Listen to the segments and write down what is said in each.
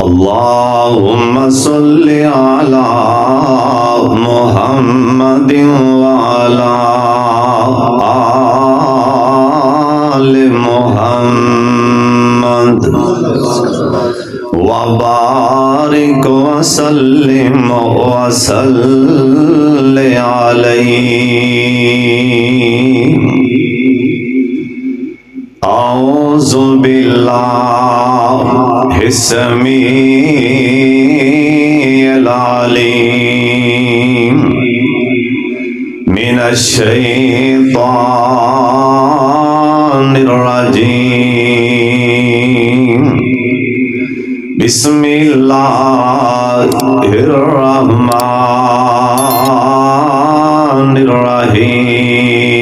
अल्लाहुम्मा सल्लि अला मुहम्मदिन व अला आलि मुहम्मद व बारिक व सल्लिम व सल्लि अलैहि। औज़ु बिल्लाहि समीइल अलीम मिनश शैतानिर रजीम। बिस्मिल्लाहिर रहमानिर रहीम।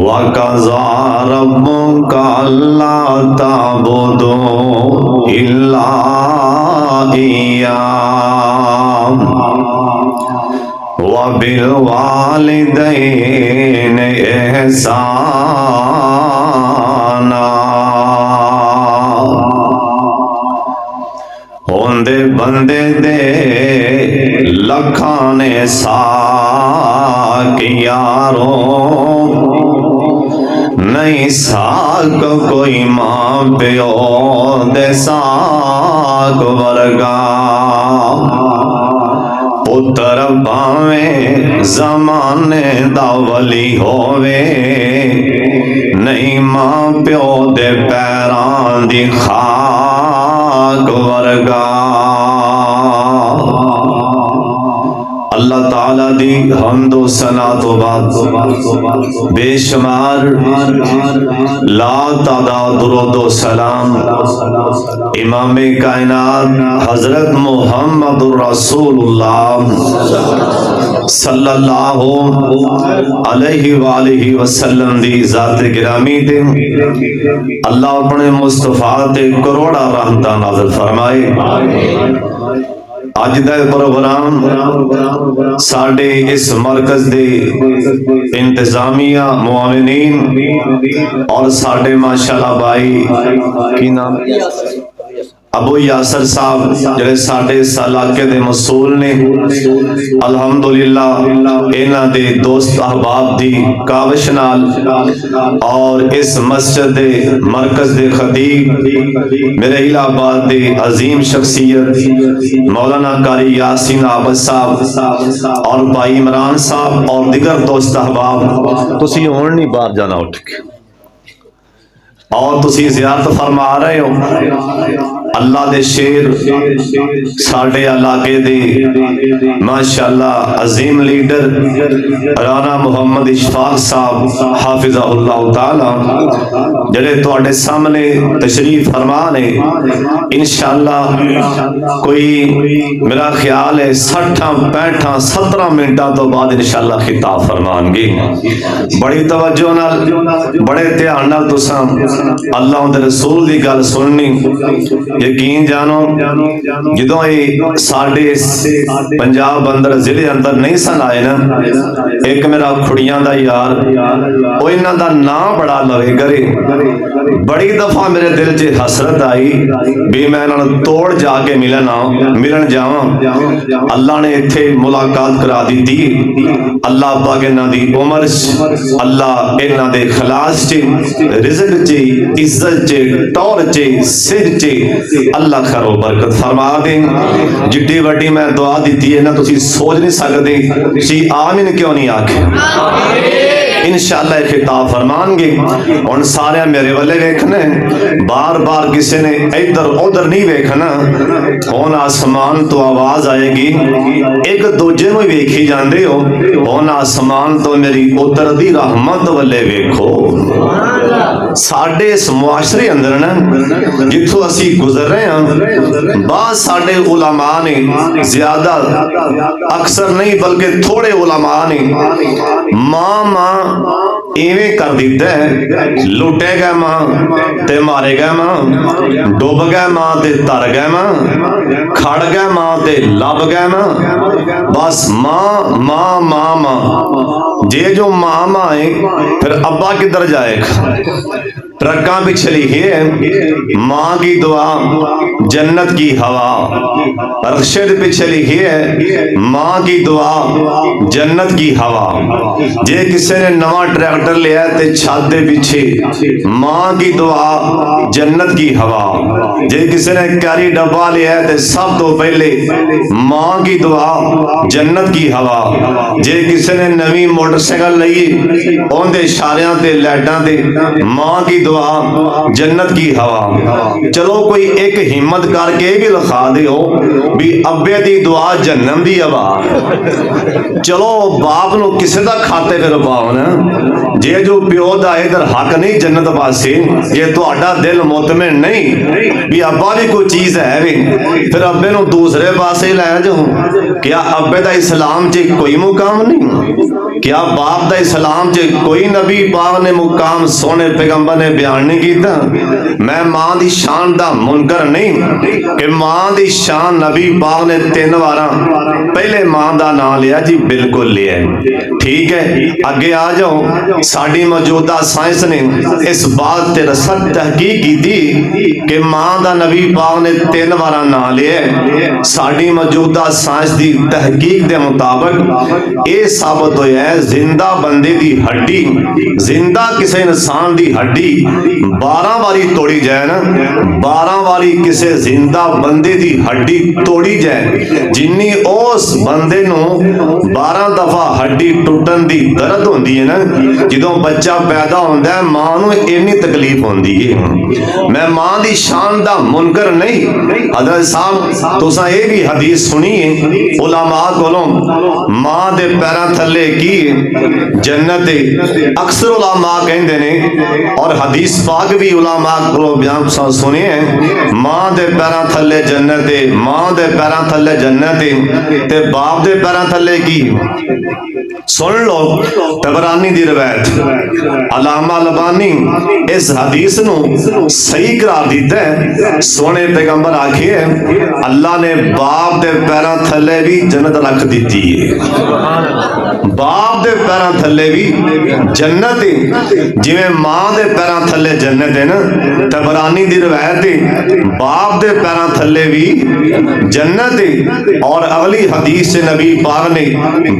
वक़ज़ा रब्बुका अल्ला ताबुदू इल्ला इय्याहु व बिल वालिदैनि इहसाना। होंदे बंदे दे लखां ने साक यारों, नहीं साक कोई मां प्यो दे साक वर्गा। पुत्र भावें ज़माने दा वली होवे, नहीं मां प्यो दे पैरां दी खाक वर्गा। अल्लाह ताला दी हम्दो सना तो बाद बेशुमार ला तादाद दुरूदो सलाम इमाम कायनात हजरत मुहम्मदुर रसूलुल्लाह सल्लल्लाहु अलैहि वालिहि वसल्लम दी ज़ात गिरामी ते अल्लाह अपने मुस्तफा ते करोड़ा रहमतां नाज़िल फरमाए। अज दा प्रोग्राम साडे इस मरकज दे इंतजामिया मुआविनीन और साडे माशाअल्लाह भाई की नाम अबू यासर साहब जिहड़े साडे इस इलाके दे मसूल ने, अल्हम्दुलिल्लाह इन्हां दे दोस्त अहबाब दी काविश नाल और इस मस्जिद दे मरकज दे खतीब मेरे इलाहाबाद दे अजीम शख्सियत मौलाना कारी यासीन आबद साहब और भाई इमरान साहब और दिगर दोस्त अहबाब, तुसीं हुण नहीं बाहर जाना उठ के और तुसीं ज़ियारत फरमा रहे हो। अल्लाह दे शेर साडे इलाके दे माशाअल्लाह अजीम लीडर राणा मोहम्मद इशफाक साहब हाफिज़हुल्लाह ताला जेड़े तुहाडे सामने तशरीफ फरमा ने, इंशाअल्लाह कोई मेरा ख्याल है 60-65-17 मिनटां तो बाद इंशाअल्लाह खिताब फरमाएंगे। बड़ी तवज्जो नाल बड़े ध्यान नाल तुसां अल्लाह दे रसूल दी गल सुननी। यकीन जानो जदों ये साडे पंजाब अंदर जिले अंदर नहीं सन आए ना, एक मेरा खुड़ियां दा यार वो इन्हां दा नाम बड़ा लवे करे, बड़ी दफा मेरे दिल च हसरत आई भी मैं इन्हां नूं तोड़ जाके मिलन जावां। अल्लाह ने इत्थे मुलाकात करा दी। अल्लाह पाक इन्हां दी उमर अल्लाह इन्हां दे खलास च रिज़्क च इज्जत च तौर च सिर च अल्लाह खैर बरकत फरमा दे। जिड्डी वड्डी मैं दुआ दी है ना, तुसीं सोच नहीं सकते सी आमीन क्यों नहीं आखे। इंशाअल्लाह खिताब फरमाएंगे। हुण सारे मेरे वाले वेखना, बार बार किसी ने इधर उधर नहीं वेखना। हुण आसमान तो आवाज आएगी, एक दूजे में वेखी जाते हो। हुण आसमान तो मेरी उतरदी रहमत वाले वेखो। साडे इस मुआशरे अंदर ना जिथों असी गुजर रहे हैं, बाद साडे उलमा ने ज्यादा अक्सर नहीं बल्कि थोड़े उलमा ने मां इवें कर दिता है, लुटे गए मां ते मारे गए मां, डुब गए मां ते तर गए मां, खड़ गए मां ते लब गए मां। बस मां मां मां मां जे जो मां मां है, फिर अब्बा किधर जाएगा? रक्का पीछे लिखी है माँ की दुआ जन्नत की हवा। अरशद पीछे लिखी है माँ की दुआ जन्नत की हवा। जे किसी ने नवा ट्रैक्टर लिया ते छत दे पीछे माँ की दुआ जन्नत की हवा। जे किसी ने कैरी डब्बा लिया ते सब तो पहले माँ की दुआ जन्नत की हवा। जे किसी ने नवी मोटरसाइकिल लई उनके इशारियां ते लाइटां ते माँ की दुआ जन्नत की हवा। चलो कोई एक हिम्मत करके भी लिखा दियो भी अब्बे दी दुआ जन्नम दी हवा। चलो बाप नु किसे दा खाते फिर पाओ ना। जे जो प्यो दा इधर हक नहीं जन्नत पासे, जे तुहाडा दिल मुतमिन नहीं भी अब्बा भी कोई चीज है वे, फिर अब्बे नु दूसरे पासे लै जाओ। क्या अब्बे दा इस्लाम च कोई मुकाम नहीं? क्या बाप दा इस्लाम च कोई नबी पाक ने मुकाम सोने पैगंबर ने बयान नहीं किया? मैं मां दी शान दा मुनकर नहीं कि मां दी शान नबी पाक ने 3 वारा पहले मां दा नाम लिया जी, बिल्कुल लिया ठीक है। अगे आ जाओ, साडी मौजूदा साइंस ने इस बात ते रसद तहकीक की थी कि मां दा नबी पाक ने 3 वारा नाम लिया। साडी मौजूदा साइंस दी तहकीक दे मुताबिक ये साबित होया है जिंदा बंदे दी हड्डी, जिंदा किसी इंसान दी हड्डी 12 वारी तोड़ी जाए ना, 12 वारी किसी जिंदा बंदे दी हड्डी तोड़ी जाए, जिन्नी उस बंदे नू 12 दफा हड्डी टुटन दी दर्द होंदी है ना, जदों बच्चा पैदा होंदा है मां नू इन्नी तकलीफ होंदी है। मैं मां दी शान दा मुनकर नहीं। हजरत साहब तुसां ये भी हदीस सुनी है उलमा कोलों, मां दे पैरां थल्ले की जन्नत अक्सर उलमा कहंदे ने, और हदीस पाक भी उलमा को बयान सुने हैं, मां दे पैरां थल्ले जन्नत, मां दे पैरां थल्ले जन्नत ते बाप दे पैरां थल्ले की। सुन लो तबरानी दी रवायत, अलामा अलबानी इस हदीस नू सही करार दिता है। सोने पैगंबर आखिए अल्लाह ने बाप दे पैरां थल्ले भी जन्नत रख दी है। बाप दे पैरां थल्ले भी जन्नत है, जिवें मां दे पैरां थल्ले जन्नत है ना। तबरानी दी रवायत है बाप दे पैरां थल्ले भी जन्नत है। और अगली हदीस से नबी पाक ने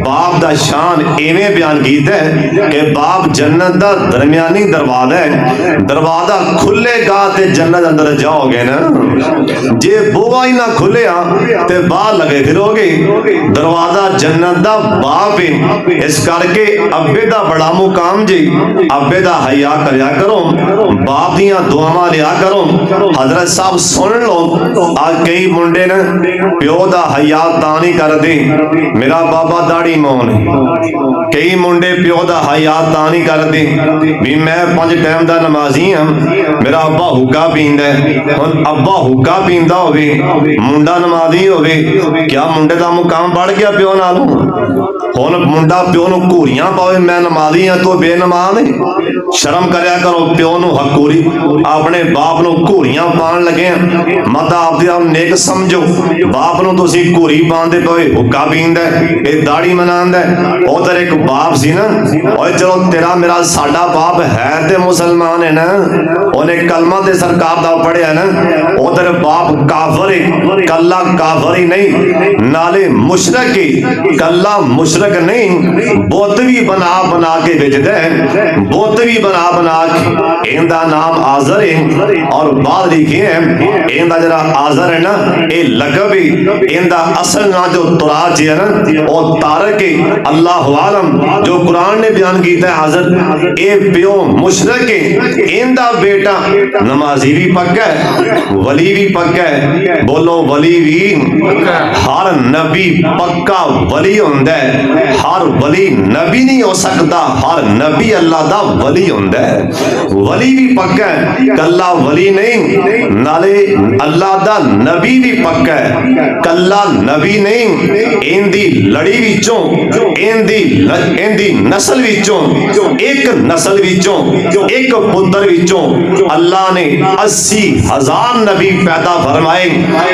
बाप दा शान इवें बयान कीता है कि बाप जन्नत दा दरमियानी दरवाजा है, दरवाजा खुलेगा ते जन्नत अंदर जाओगे ना। जे बुआ ही ना खुलिया ते बाहर लगे फिरोगे। दरवाजा जन्नत दा बाप है, इस करके अब्बे दा बड़ा मुकाम जी। अब्बे दा हया करया करो, बाप दियां दुआवां लिया करो। हजरत साहब सुन लो, आज कई मुंडे ने प्यो दा हया तां नहीं करदे मेरा बाबा दाढ़ी मौन है। कई मुंडे प्यो दा हया तां नहीं करदे भी मैं 5 टाइम दा नमाजी हां, मेरा अब्बा हुक्का पींदा है। हुण अब्बा हुक्का पींदा होवे, मुंडा नमाजी होवे, क्या मुंडे दा मुकाम बढ़ गया प्यो नालों? हुण मुंडा प्यो नूं घूरियां पावे मैं नमाजी हां तो बेनमाज है। शर्म करया करो, प्यो नूं हकूरी अपने बाप नूं घूरियां पाण लगे मत आपदे आप नेक समझो। बाप नूं तुसीं घूरी पांदे पए हुक्का पींदा ए दाढ़ी मनांदा। उधर एक बाप सी ना, और चलो तेरा मेरा साडा बाप है ते मुसलमान है ना, उन्हें कलमा ते सरकार दा पढ़िया ना। उधर बाप काफर है, कल्ला काफर ही नहीं नाले मुशरक है, कल्ला मुशरक नहीं, बुत भी बना बना के बेचदा है, बुत भी बना बना के। इनदा नाम आजर है और बाद लिखे है इनदा जरा आजर है ना ये लकब है, इनदा असल ना जो तुराज है ना वो तारक है। अल्लाह आलम जो कुरान ने बयान किया है आजर ए प्यो मुशरक है, इनदा बेटा नमाजी भी पक्का है, वली भी पक्का है। बोलो वली भी। हर नबी पक्का वली होंदा है, हर वली नबी नहीं हो सकता, हर नबी अल्लाह दा वली होंदा है। वली भी पक्का है, कल्ला वली नहीं, नाले अल्लाह दा नबी भी पक्का है, कल्ला नबी नहीं। इंदी लड़ी विचों इंदी नस्ल विचों एक नस्ल विचों एक पुत्र विचों अल्लाह ने 80,000 नबी पैदा फरमाए।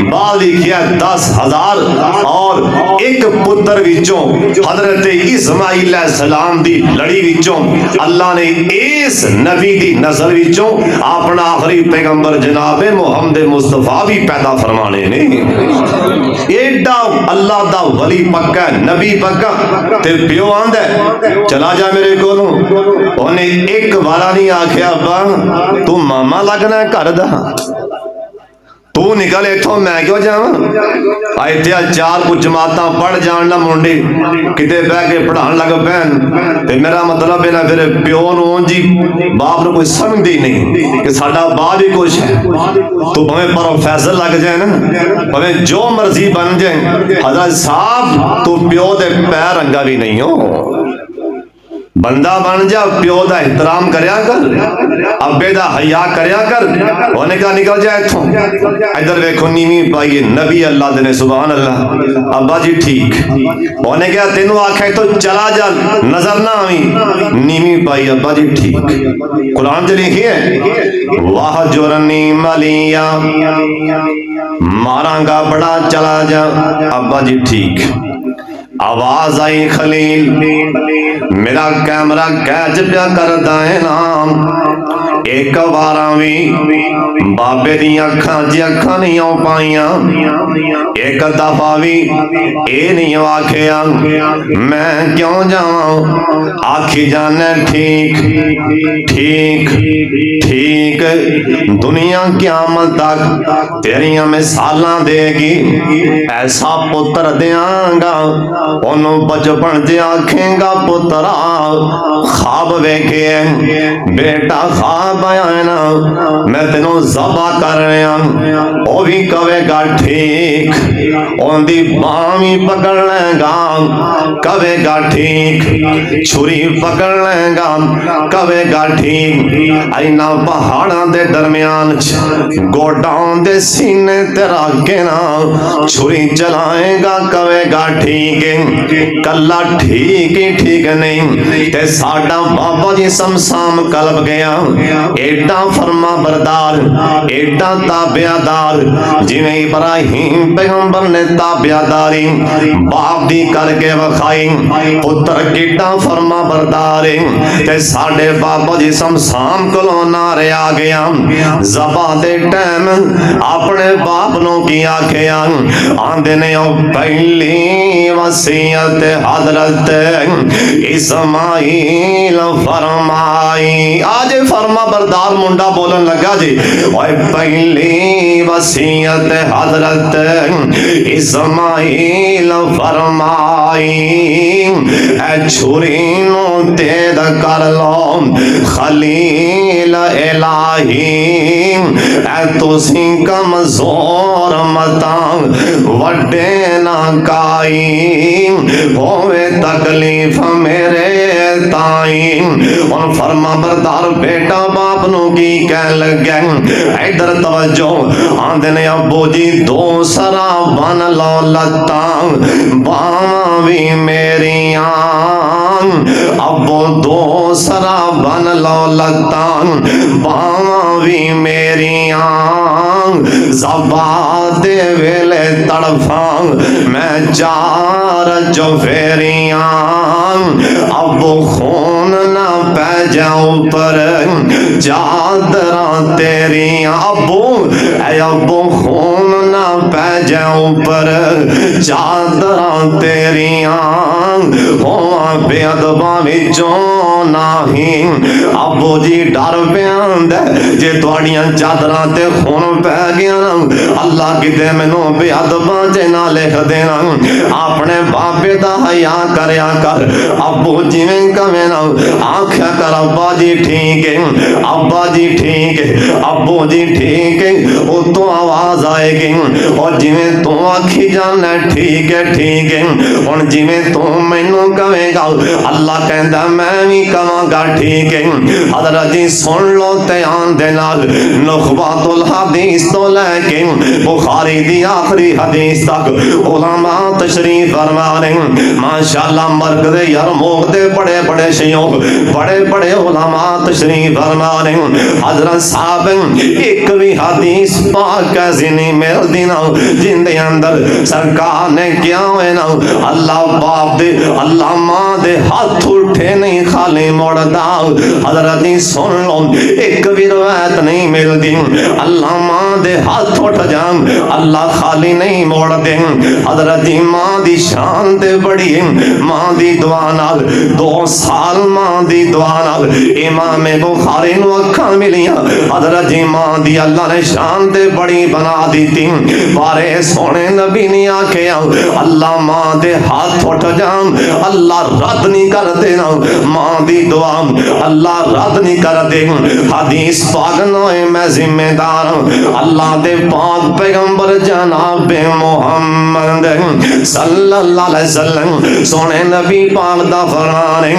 बाद लिखिया 10,000 और एक पुत्र विचों हजरत इस्माइल सलाम दी लड़ी विचों अल्लाह ने इस नबी दी नजर विचों अपना आखिरी पैगंबर जनाब मुहम्मद मुस्तफा भी पैदा फरमाने ने। एडा अल्लाह दा वली पक्का नबी पक्का ते प्यो आंदा चला जा मेरे कोलों। उन्हें एक बारा नहीं आख्या अब्बा तू मामा लगना घर दा, तू निकल इथों मैं क्यों जावां। इत्थे चार कुछ जमातां पढ़ जान ना मुंडे किते बह के पढ़ान लग पैन ते मेरा मतलब है ना फिर प्यो नूं जी बाप नूं कोई समझदी नहीं कि साडा बाप ही कुछ है। तू भावें प्रोफेसर लग जाए ना, भावें जो मर्जी बन जाए, हजरत साहब तू प्यो दे पैर रंगा भी नहीं हो। बंदा बन जा, प्यो दा एहतराम करया कर, अब्बे दा हया करया कर। उन्हें कहा निकल जा इथों। इधर देखो नीवी पाई नबी अल्लाह दे ने, सुभान अल्लाह। अब्बा जी ठीक। उन्हें कहा तेनू आखे तो चला जा, नजर ना आवी। नीवी पाई अब्बा जी ठीक। कुरान च लिखी है वाह जोरनी मलिया, मारांगा बड़ा चला जा। अब्बा जी ठीक। आवाज आई खलील मेरा कैमरा कैच पिया करदा है नाम। एक बारा भी बाबे दी अखां च अखां नहीं आ पाइया, एक दफा भी ये नहीं आखिया मैं क्यों जावां। आखी जाने ठीक ठीक ठीक। दुनिया क़यामत तक तेरिया मिसालां देगी, ऐसा पुत्र देंगा ओनू बचपन च आखेगा पुत्रा ख्वाब वेखे बेटा ख्वाब आया ना मैं तेनों ज़बा कर रहा, वो भी कवेगा ठीक। ओंदी बांह भी पकड़ लेगा कवेगा ठीक, छुरी पकड़ लेगा कवेगा ठीक। इन्हां पहाड़ां दे दरम्यान गोडां दे सीने ते रख के ना छुरी चलाएगा कवेगा ठीक। कला ठीक ही ठीक नहीं ते साडा बाबा जी समसाम कलब गया। एडा फरमा बरदार, एडा ताबियादार, जिवें इब्राहिम पैगंबर ने ताबियादारी बाप दी करके वखाई, पुत्र किड्डा फरमा बरदार ते साडे बाबा जी समसाम कोलों नारे आ गया। ज़बा दे टाइम अपने बाप नूं की आखिया, आंदे ने ओ पहली वसीयत हजरत इस्माइल फरमाई। आज फरमा बरदार मुंडा बोलन लगा जी, ओए पहली वसीयत हजरत इस्माइल फरमाई, ए छुरी नू तेज कर लो खलील इलाही, ए तुसी कमजोर मता वड्डे ना काई, होवे तकलीफ मेरे ताई। और फरमा बरदार बेटा बाप नू की कह लगे, इधर तवज्जो। आंदे ने अब्बू जी दो सरा बन लो लत्तां बावां भी मेरियां, अब्बू दो सरा बन लो लत्तां बावां भी मेरियां। ज़बा दे वेले तड़फा मैं चार चौफेरियां, अब खून ना पै जाऊं पर चादरा तेरियां। अबू खून ना पै जाऊं पर चादरा तेरियां, होवां बेअदबा विचों नाही। अबू जी डर प्यांदा जे तुहाड़ियां चादरां ते खून पै गया ना अल्लाह किते मैनू बेअदबा च ना लिख देना। अपने बाबे दा हया करया कर। अबू जिवें कवे ना आख्या कर अब्बा जी ठीक है, अब्बा जी ठीक है, अबू जी ठीक है। उतों आवाज आएगी और जिवें तू आखी जाना ठीक है। हुण जिवें तू मैनू कवेगा अल्लाह कहंदा मैं भी कवांगा ठीक है। हज़रत जी सुन लो ध्यान दे नाल, नुखबातुल हदीस तो लैके बुखारी दी आखिरी हदीस तक उलमा तशरीफ फरमा रहे। माशाअल्लाह मरकज़ यरमूक दे बड़े बड़े शयूख, बड़े बड़े उलमा तशरीफ फरमा रहे। हज़रत साहब एक भी हदीस पाक ऐसी नहीं मिलदी ना जिंदे अंदर सरकार ने क्या है ना अल्लाह बाप दे अल्लाह मां दे हाथ उठे नहीं खाली मुड़दा। हजरत सुन लो एक भी रवायत नहीं मिलती अल्लाह मां दे हाथ उठ जान अल्लाह खाली नहीं मोड़ दे। हजरत मां दी शान ते बड़ी मां दी दुआ नाल 2 साल मां दी दुआ नाल इमाम बुखारी नु अखां मिलियां। हजरत मां दी अल्लाह ने शान ते बड़ी बना दी थी। बारे सोने नबी ने आख्या अल्लाह मां दे हाथ उठ जान अल्लाह रद्द नहीं कर देना मां दी दुआ अल्लाह रद्द नहीं कर दे। हदीस पाक नोए मैं जिम्मेदार अल्लाह दे पाक पैगंबर जनाब मोहम्मद सल्लल्लाहु अलैहि वसल्लम सोने नबी पाक दा फरमान है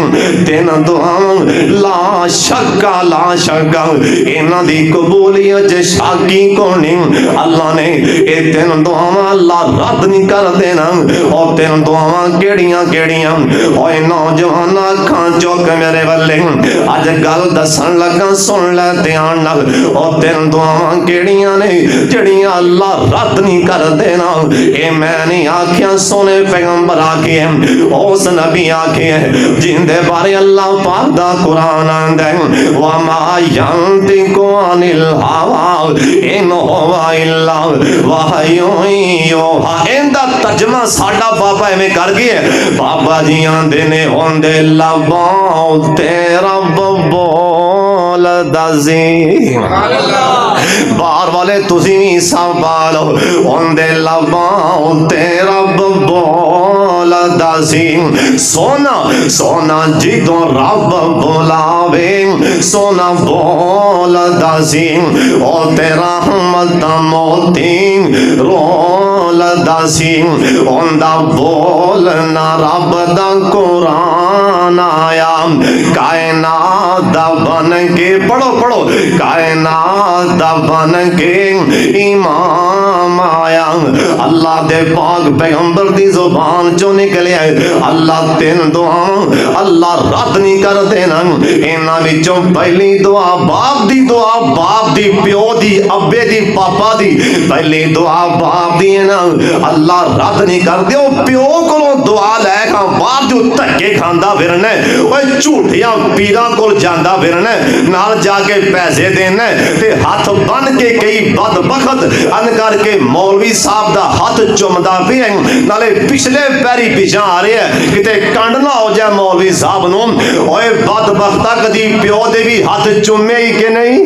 3 दुआवां ला शक्का इन्हां दी कबूलियत च शाकी कोनी। अल्लाह ने ये 3 दुआवां अल्लाह रद्द नहीं कर देना। और 3 दुआवां केड़ियां केड़ियां ओए नौजवान अखां चुक मेरे वल्ले अज गल दसन लगा सुन ले ध्यान नाल। और 3 दुआवां केड़ियां ने जड़ियां अल्लाह रद्द नहीं कर देना। ये मैं नहीं आखिया सोने पैगंबर आखे उस नबी आखे जिंदे बारे अल्लाह पाक दा कुरान आंदा है वा मा यंतिकु अनिल हवा इन हुवा इल्ला वहयुन युहा। इंदा तर्जमा साडा बाबा एवें कर गया बाबा जी आंदे ने होंदे लबां तेरा बोल दजी बाहर वाले तुसी भी संभालो होंदे लबां तेरा बोल दजी। सोना सोना जिदों रब बुलावे सोना बोल दजी ओ तेरा हमद मोती रोल दजी ओंदा बोल ना रब दा कुरान आया कायनात दा बन के पढ़ो पढ़ो कायनात दा बन के इमाम आया। अल्लाह दे पाक पैगंबर दी जुबान चो निकले अल्लाह 3 दुआवां अल्लाह रद्द नहीं कर देना। इन्हां विचों पहली दुआ बाप दी प्यो दी अब्बे दी पापा दी पहली दुआ बाप दी है ना अल्लाह रद्द नहीं कर दे। प्यो कोलों दुआ लै खां बाहर जो धक्के खांदा फिरना ओए झूठियां पीरां कोल जांदा फिरना नाल जाके पैसे देना ते हाथ बन के कई बदबख्त अन करके मौलवी साहब दा हाथ चुमदा पिया नाले पिछले पैरी पिछा आ रहा है किते कंड ना हो जाए मौलवी साहब नूं ओए बदबख्ता कदी प्यो दे भी हाथ चुमे ही कि नहीं।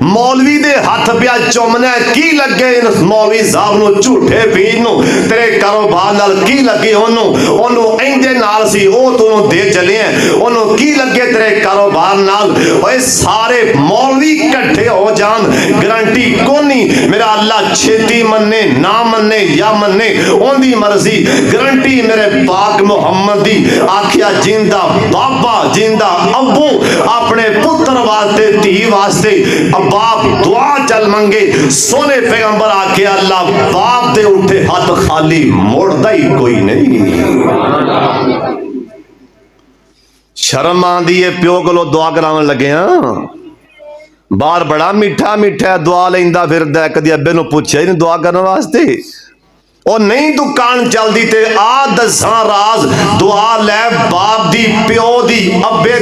मौलवी दे हाथ पिया चुमना की लगे मौलवी साहब नूं झूठे पीर नूं तेरे कारोबार नाल की लगे ओनू इंदे नाल सी ओ तू दे चले ओनू की लगे तेरे कारोबार नाल। ओए सारे मौलवी इकट्ठे हो जान गारंटी कोनी मेरा अल्लाह छेती मन्ने ना मन्ने या मन्ने ओंदी मर्जी गारंटी मेरे पाक मुहम्मद दी आखिया जिंदा बाबा जिंदा अब्बू अपने पुत्र वास्ते धी वास्ते बाप दुआ चल मंगे सोने पैगंबर आके अल्लाह बाप दे उठे हाथ खाली मोड़दा ही कोई नहीं। शर्म आंदी है प्यो कोलों दुआ करावन लगे बाहर बड़ा मीठा मीठा दुआ लेंदा फिरदा कदी अब्बे नूं पुछया ही नहीं दुआ करने वास्ते और नहीं दुकान चलती ते आ दसा राज दुआ लै बाप दी प्यो दी अब्बे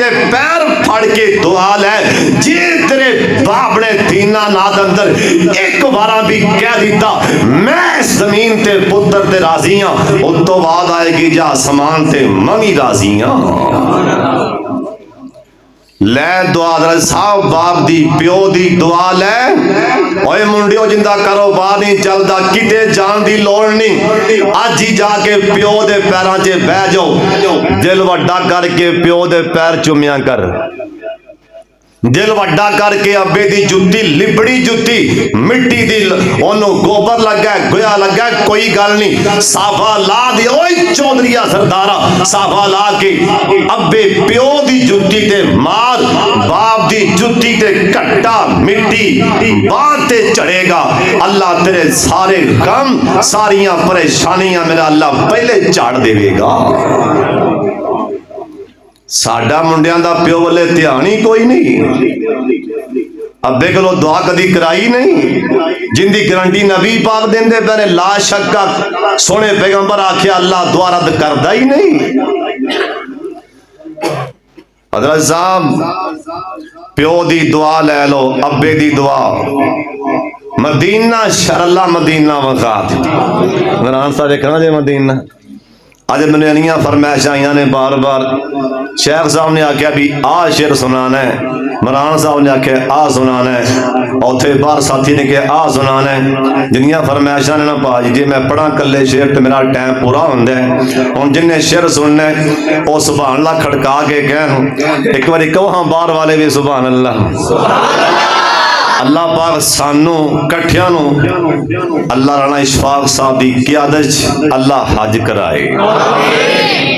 दे पैर फड़ के दुआ लै जे तेरे बाप ने दीना नाद अंदर एक बार भी कह दिता मैं जमीन ते पुत्र ते राजी हाँ उस तो बाद आएगी जा आसमान ते मवी राजी हाँ। लै दुआ साहब बाप दी प्यो दी दुआ लै ओए मुंडियो जिंदा कारोबार नहीं चलता किते जान दी लोड़ नहीं अज ही जाके प्यो दे पैरां च बह जाओ दिल वड्डा करके प्यो दे पैर चुमिया कर दिल वड्डा करके अब्बे दी जुत्ती लिबड़ी जुत्ती मिट्टी दी ओनू गोबर लगा गोया लगा कोई गल नहीं साफा ला दे ओए चौधरिया सरदारा साफा ला के अब्बे प्यो दी जुत्ती ते मार बाप दी जुत्ती ते कट्टा मिट्टी बात ते चढ़ेगा अल्लाह तेरे सारे गम सारियां परेशानियां मेरा अल्लाह पहले झाड़ देवेगा। साडा मुंडियां दा प्यो वाले ध्यान ही कोई नहीं अब्बे कोलों दुआ कदी कराई नहीं जिंदी गारंटी नबी पाक देंदे पे ला शक्का सोने पैगंबर आख्या अल्लाह दुआ रद्द करदा ही नहीं। हजरत साहब प्यो दी दुआ ले लो, अब्बे दी दुआ, मदीना शरला मदीना वखा इमरान साहब देखना जे मदीना। अज मैंने इनिया फरमैश आईया ने बार बार। शेख साहब ने आख्या भी आ शेर सुनाना है, इमरान साहब ने आख्या आ सुनाना है, उथे बाहर साथी ने कहा आ सुनाना है। जिन्नियां फरमैशा ने ना भाजी जी मैं पढ़ा कले शेर तो मेरा टाइम पूरा होंदा है। हुण जिन्हें शेर सुनना है वह सुभान अल्लाह खड़का के कह, एक बार कहो हाँ बाहर वाले भी सुभान अल्लाह। अल्लाह पाक सानू कट्ठियां नू अल्लाह राणा इशफाक साहब की क़ियादत अल्लाह हज कराए।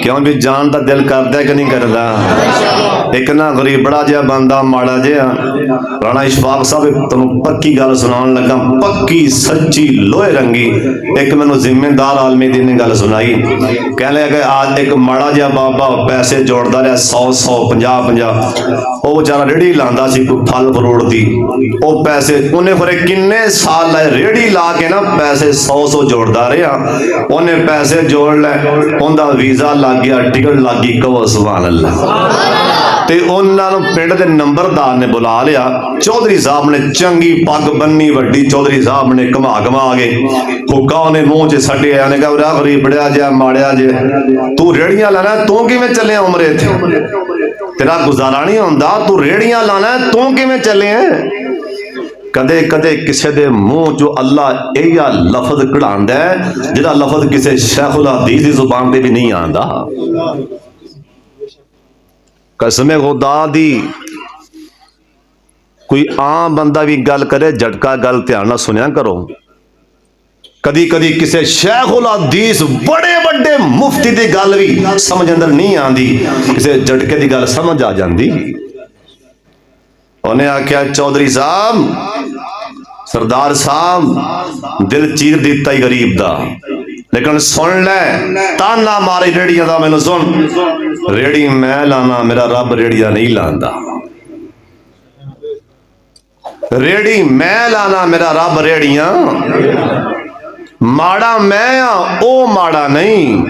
क्यों भी जान का दिल करता है कि नहीं करता। एक ना गरीबड़ा जिहा बंदा माड़ा जिहा राणा इशफाक साहब तुम पक्की गल सुनान लगा, पक्की सच्ची लोहे रंगी। एक मैनू जिम्मेदार आलमी दी ने गल सुनाई, कह लगा आज एक माड़ा जिहा बाबा पैसे जोड़ता रहा 100 50 वो बेचारा रेहड़ी लांदा सी कोई फल फ्रूट दी। वो पैसे उन्हें फिर किन्ने साल लाए रेहड़ी ला के ना पैसे 100 जोड़ता रहा। उन्हें पैसे जोड़ लै, उनका वीजा लग गया, टिकट लग गई। कहो सुभान अल्लाह। ते उन्होंने पिंड के नंबरदार ने बुला लिया। चौधरी साहब ने चंगी पग बन्नी वड्डी, चौधरी साहब ने घुमा घुमा के हुक्का उन्हें मुंह च सटिया ने कहा गरीबड़िया जिहा माड़िया जे तू रेहड़ियां लाना, तू किवें चलिया उमरे तेरा गुजारा नहीं होंदा, तू रेहड़ियां लाना तू किवें चले। कदे कदे किसी के मुंह चो अल्लाह यह लफज कढ़ांदा है जिहड़ा लफज किसी शेखुल हदीस की जुबान पे भी नहीं आंदा। कसम खुदा दी कोई आम बंदा भी गल करे झटका गल ध्यान नाल सुनिया करो। कदी कदी किसी शेखुल हदीस बड़े बड़े मुफ्ती की गल भी समझ अंदर नहीं आती, किसी झटके की गल समझ आ जाती। उन्हें आख्या चौधरी साहब सरदार साहब दिल चीर दिता ही गरीब दा, लेकिन सुन ले ताना मारी रेहड़ियां दा मैनू सुन। रेहड़ी मैं लाना, मेरा रब रेहड़ियां नहीं लांदा। रेहड़ी मैं लाना, मेरा रब रेहड़ियां। माड़ा मैं आ ओ माड़ा नहीं,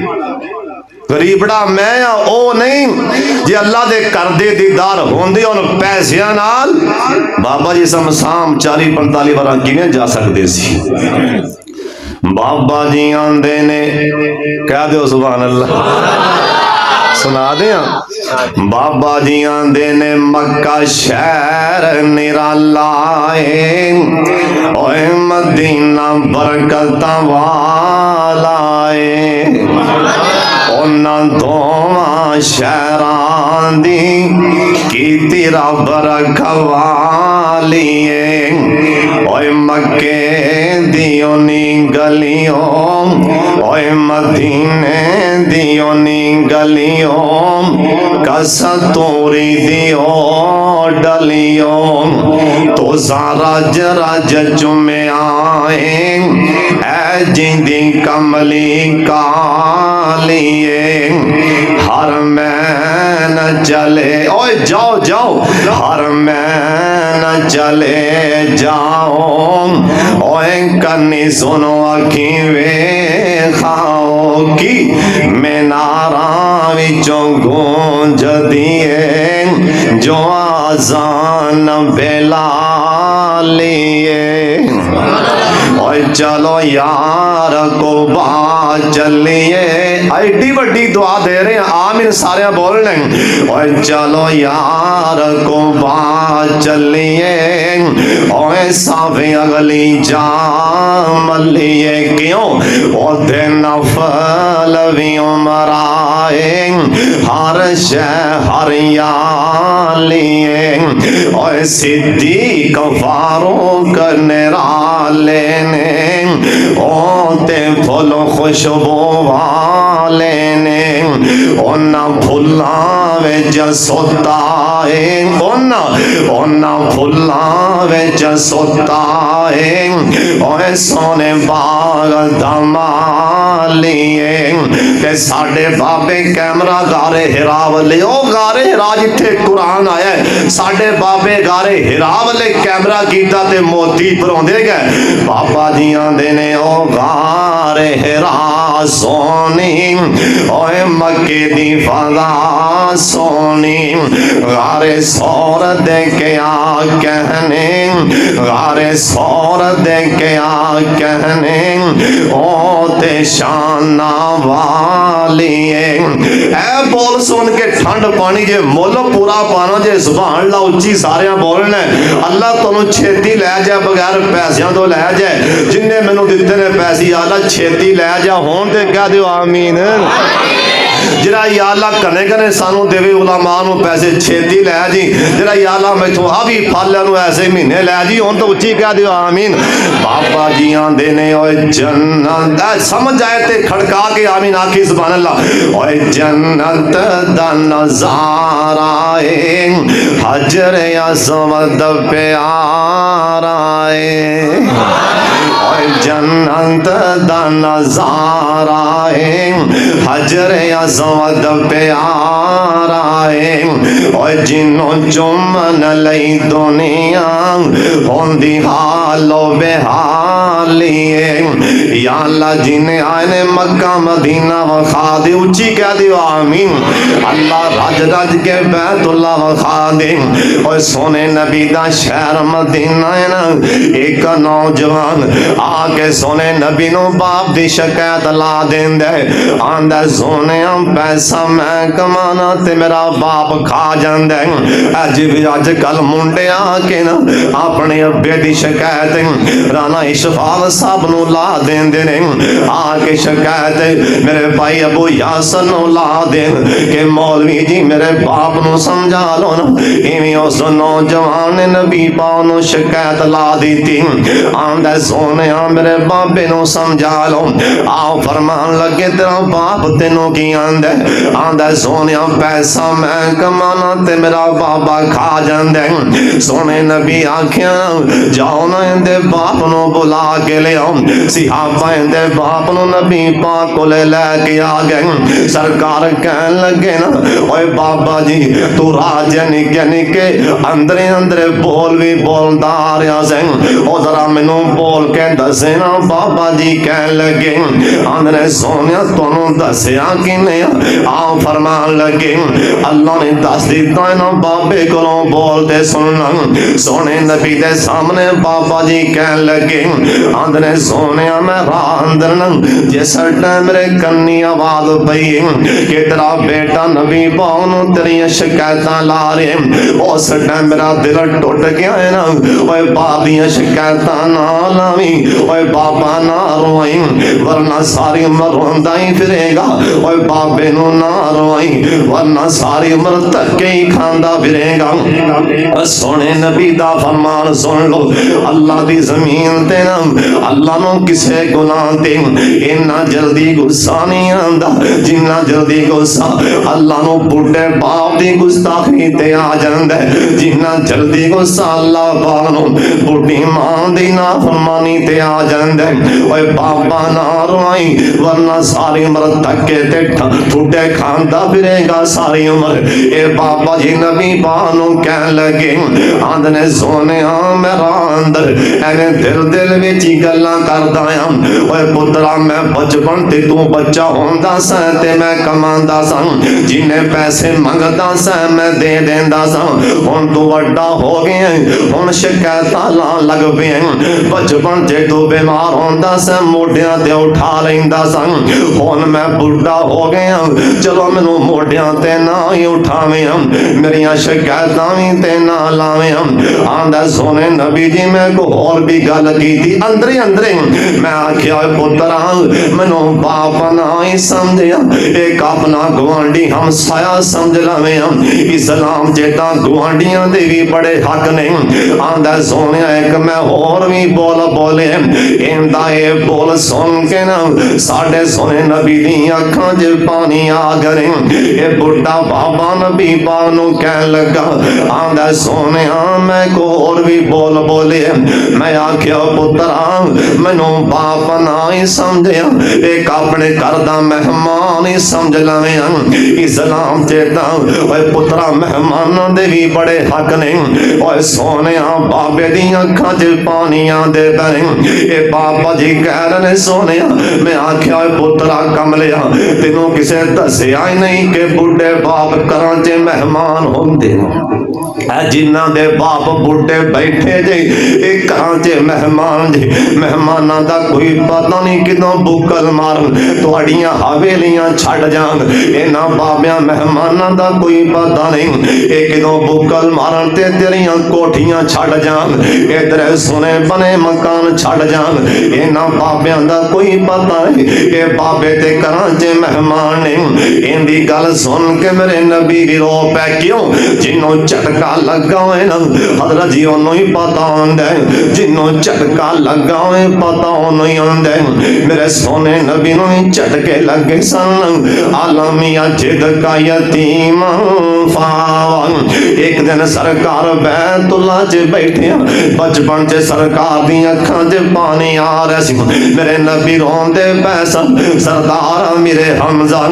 गरीबड़ा मैं आ ओ नहीं। जे अल्लाह दे घर दे दीदार होंदे उन पैसियां नाल बाबा जी समसाम 40-45 वार किवें जा सकते सी। बाबा जी आंदे ने, कह दो सुभान अल्लाह, सुना दें। बाबा जी आंदे ने मक्का शहर निराला है, ओए मदीना बरकतां वाला है। उन्हां दोवां शहरां दी कीती रब रखवाली है। ओए मक्के दी ओनी गलियों, ओए मदीने दी ओनी गलियों, कस्तूरी दियो डलियों, तो सारा रज चुमे आए ऐ जिंदी कमली कालिए। हर मैन चले, ओए जाओ जाओ, हर मैन चले जाओ, ओए कन्नी सुनो अखी वे खाओ की मीनारा विचों गूंज दिए जो आजान बेलालिए। और चलो यार को बात चलिए, एडी वड्डी दुआ दे रहे हैं आमीन सारे बोलने। और चलो यार को बात चलिए, और साफे अगली जामलिए। क्यों ओदे नफल भी उमराए हर शह हरियालिए। और सिद्दीक फारूक निराले ने ओ ते फुल खुशबू वाले ने ओना फुल्लां विच सुता है ओना फुल्लां विच सुता है ओए सोने बाग दा मालिए ते साडे बाबे कैमरा गारे हिरा वाले ओ गारे हिरा जिथे कुरान आया है साडे बाबे गारे हिरा वाले कैमरा कीता ते मोती भराउंदे गए बाबा जी आंदे ने ओ गारे हिरा सोनी ओए मक्के दी फजा सोनी गारे सौर दे के आ कहने गारे सौर दे के आ कहने ओ ते शाना वालिए ऐ बोल सुन के ठंड पानी जे मुल पूरा पाना जे सुभान अल्लाह उच्ची सारियां बोलना अल्लाह तैनूं छेती लै जा बगैर पैसियां तो लै जाए जिन्ने मैनूं दित्ते ने पैसे अल्लाह छेती लै जा होण ते कह दिओ आमीन जिहड़ा या अल्लाह कने कने सानू देवे उलमा नूं पैसे छेती लै जी जिहड़ा या अल्लाह मैथों आ भी फल नूं ऐसे महीने लै जी हुण तो उच्ची कह दिओ आमीन बाबा जी आंदे ने ओए जन्नत समझ आए ते खड़का के आमीन आखी सुभान अल्लाह ओए जन्नत दा नजारा ए हजर असवद प्यारा ए ओए जन्नत दा नजारा ए हजर असवद प्यारा ए ओए जिन्हों चुमन लई दुनिया होंदी हालो बेहाली या अल्लाह जिन्हें आए ने मक्का मदीना वखा दे उच्ची कह दियो आमीन अल्लाह रज रज के बैतुल्ला वखा दे और सोने नबी दा शहर मदीना है ना एक नौजवान आके सोने नबी नु बाप दी शिकायत ला देंदे आंदा सोने पैसा मैं कमाना ते मेरा बाप खा जांदा अज भी अज कल मुंडे आके ना अपने अब्बे दी शिकायत राणा इशफाक साहब नु ला देंदे ने आके शिकायत मेरे भाई अबू यासन नु ला दे के मौलवी जी मेरे बाप नु समझा लो ना इवें उस नौजवान ने नबी पाक नु शिकायत ला दी थी आंदा सोने मेरे बाबे नु समझा लो आओ फरमान लगे तेरा बाप तेनों की आंदा आंदा सोने पैसा मैं कमाना ते मेरा बाबा खा जांदा सोने नबी आख्या जाओ ना इहदे बाप नु बुला के ले आओ सिहाबा इहदे बाप नु नबी पाक को ले के आ गए सरकार कहन लगे ना ओए बाबा जी तू राज निके निके अंदरे अंदरे बोल भी बोलदा आ रहा से ओ जरा मैनू बोल के दसे ना बाबा जी कहन लगे आंदे सोनिया तोनू दसिया किने आओ फरमान लगे अल्लाह ने दस दिता ना बाबे कोलों बोलते सुनना सोने नबी दे सामने बाबा जी कहन लगे आंदे सोने मैं राह अंदर न जिस टाइम मेरे कन्नी आवाज पई कि तेरा बेटा नबी पाक नूं तेरियां शिकायतां ला रहे उस टाइम मेरा दिल टुट गया है ना ओए बाप दियां शिकायतां ना लावी ओए बाबा ना रोई वरना सारी उम्र रोंदा ही फिरेगा ओए बाबे नूं ना रोई वरना सारी उम्र धक्के ही खांदा फिरेगा सोने नबी दा फरमान सुन लो अल्लाह दी जमीन ते ना अल्लाह नूं किसे गुनाह ते इन्ना जल्दी गुस्सा नहीं आंदा जिन्ना जल्दी गुस्सा अल्लाह नूं बुढ़े बाप दी गुस्ताखी ते आ जांदा जिन्ना जल्दी गुस्सा अल्लाह पाक नूं बुढ़ी मां दी नाफरमानी ते आ जांदा ओए बाबा ना रोई वरना सारी उम्र धक्के ते ठुड्डे खांदा फिरेगा सारी उम्र ए बाबा जी नबी पाक नूं कहन लगे आंदे सोने मेरा अंदर एवें दिल दिल विच ही गल्लां करदा आ ओए पुत्रा मैं बचपन ते तू बच्चा होंदा सा ते मैं कमांदा सा जिन्ने पैसे मंगदा सा मैं दे देंदा सा हुण तू वड्डा हो गया हुण शिकायतां लान लग पिया बचपन ते तू बीमार होंदा सा मोढियां ते उठा लैंदा सा हुण मैं बुढ़ा हो गया चलो मैनू मोढियां ते ना ही उठावें मेरियां शिकायतां भी ते ना लावें आंदा सोने नबी जी जी मैं को और भी गल की अंदरे अंदरे मैं आख्या पुत्रा मैनू बाप ना ही समझिया, एक अपना गवांढी हम साया समझ लवे। इस्लाम चेता गवांढियां दे भी बड़े हक ने। आंदा सोने एक मैं होर भी बोल बोले इंदा ये बोल सुन के ना साढ़े सोने नबी दी अखां च पानी आ गए। ये बुढ़ा बाबा नबी पाक नू कह लगा आंदा सोने मैं को और भी बोल बोले। मैं आख्या पुत्रा मैनू बाप ना ही समझिया, एक अपने घर दा मेहमान ही समझ लवे। इस्लाम चेता पुत्रा मेहमानां दे भी बड़े हक ने। और सोने बाबे दी अखां च पानी आंदे पे। ये बाबा जी कह रहे सोने मैं आख्या पुत्रा कमलिया तेनों किसे दसिया ही नहीं कि बुढ़े बाप घरां च मेहमान होंदे जिन्हां दे बाप बुढ़े बैठे जे एक घरां च मेहमान जे मेहमानां दा कोई पता नहीं किदों बुकल मारन तुहाड़ियां हवेलियां छड़ जान। इन्हां बाबियां मेहमानां दा कोई पता नहीं ये किदों बुकल मारन ते तेरियां कोठियां छड़ जान, इधर सोने बने मकान छड़ जान। इन्हां बाबियां दा कोई पता नहीं ये बाबे ते घरां च मेहमान ने। इनदी गल सुन के मेरे नबी भी रो पै क्यों जिन्हों झटका लगा है ना हजरत जी ओनू ही पता होंदा है, जिन्हों झटका लगा है पता ओनू ही होंदा है। मेरे सोने नबी नू झटके लगे सन। आलमिया जिद का यतीम फावन। एक दिन सरकार बैतुल्ला च बैठे बचपन च सरकार दी अखां च पानी आ रहा सी। मेरे नबी रोंदे पै सन। सरदार मेरे हमजा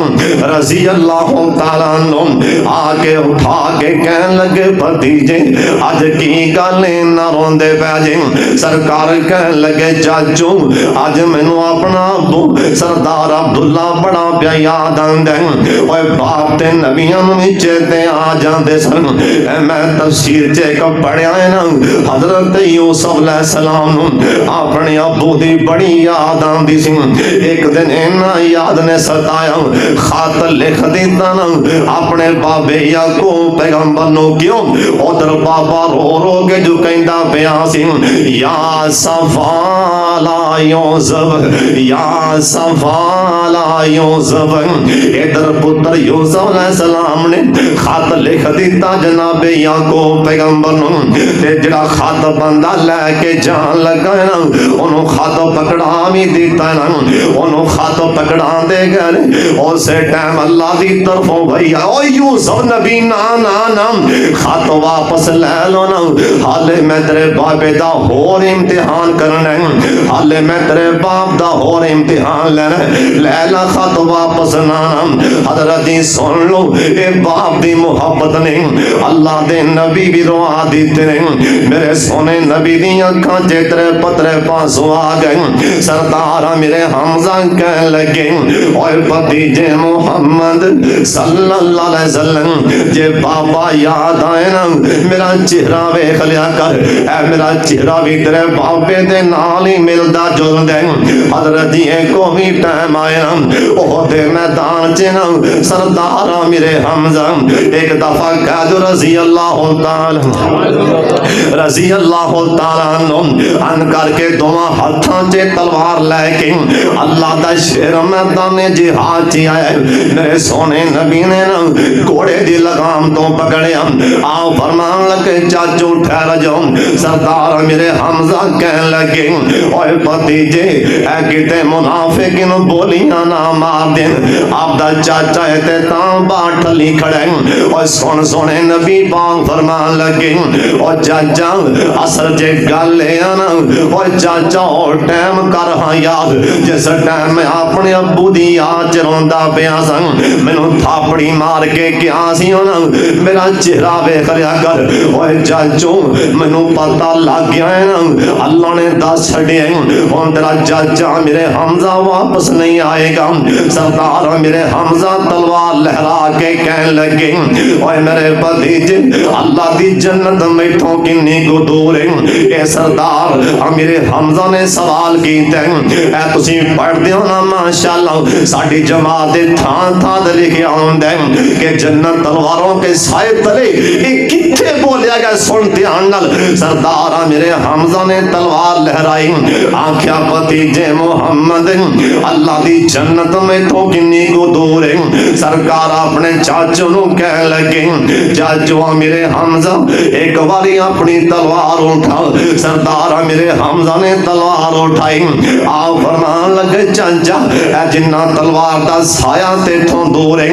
रजी अल्लाह तआला अन्हु आके उठा के कहन लगे भतीजे अज की गल ना रोंदे पै जे। सरकार कहन लगे चाचू अज मैनू अपना अबू सरदार अब्दुल्ला बड़ा प्या याद आंदा है। बाप ते नबियां नूं भी चेते आ जांदे सन। मैं तफसीर च एक पढ़िया है ना हजरत यूसुफ अलैहिस्सलाम नूं अपने अबू दी बड़ी याद आंदी सी। एक दिन इन्ना याद ने सताया खत लिख दिता ना अपने बाबे याकूब पैगंबर नूं क्यों उधर बाबा रो रो के जो कहंदा पिया सी या सफाला यूसुफ या सफाला यूसुफ। इधर पुत्र यूसुफ अलैहिस्सलाम ने खत लिख दिता जनाबे याकूब पैगंबर नूं ते जिहड़ा खत बंदा लेके जान लगा ना ओनू खत पकड़ा भी दिता ना ओनू खत पकड़ा दे गए उस टाइम अल्लाह दी तरफों भैया ओ यूसुफ नबी ना ना ना खत वापस ले लो ना हाले मैं तेरे बाबे दा होर इम्तिहान करना है, हाले मैं तेरे बाप दा होर इम्तिहान लेना ले ला खत वापस ना। हजरत जी सुन लो ये बाप दी मुहब्बत ने अल्लाह दे नबी भी रोआ दिते ने। मेरे सोने नबी दी अखां च तेरे पतरे पासों आ गए। सरदार मेरे हमजा कह लगे ओए भतीजे मुहम्मद सल्लल्लाहु अलैहि वसल्लम जे बाबा याद आए ना मेरा चेहरा वेख लिया कर ऐ मेरा चेहरा भी तेरे बाबे दे नाल ही मिलदा जुलदा है। हजरत जी को भी टाइम आया ओहदे मैदान च ना सरदार मेरे हमजा एक दफा कह दो रजी अल्लाह ताला अन करके दोवां हाथां च तलवार लेके अल्लाह दा शेर मैदान जिहाद च आया। मेरे सोने नबी ने ना घोड़े दी लगाम तो पकड़िया आओ फरमान लगे चाचू ठहर जाओ। सरदार मेरे हमजा कह लगे ओए भतीजे ऐ किते मुनाफिक नु बोलियां ना मार देन आपदा चाचा है ते तां बाट ली खड़े। और सुन सोने नबी पाक फरमान लगे ओ चाचा असर जे गल है ना ओ चाचा और टाइम कर हां याद जिस टाइम मैं अपने अब्बू दी याद च रोंदा पिया सन मैनू थापड़ी मार के क्या सी ना मेरा चेहरा वेख लिया कर। ओए चाचू मैनू पता लग गया है ना अल्लाह ने दस छड़िया हुण तेरा चाचा मेरे हमजा वापस नहीं आएगा। सरदार मेरे हमजा तलवार लहरा के कह लगे ओए मेरे भतीजे अल्लाह दी जन्नत मैथों किन्नी को दूर है। ए सरदार मेरे हमजा ने सवाल कीता है तुसी पढ़दे हो ना माशाअल्लाह साडी जमात दे थां थां ते लिखिया हुंदा है कि जन्नत तलवारों के साए तले ये किथे बोलिया रह गया। सुन ध्यान नाल, सरदार मेरे हमजा ने तलवार लहराई, आख्या भतीजे मोहम्मद अल्लाह दी जन्नत में तो किन्नी को दूर है। सरकार अपने चाचू नू कह लगे, चाचू मेरे हमजा एक बारी अपनी तलवार उठा। सरदार मेरे हमजा ने तलवार उठाई, आ फरमान लगे चाचा जिन्ना तलवार दा साया तेथों दूर है,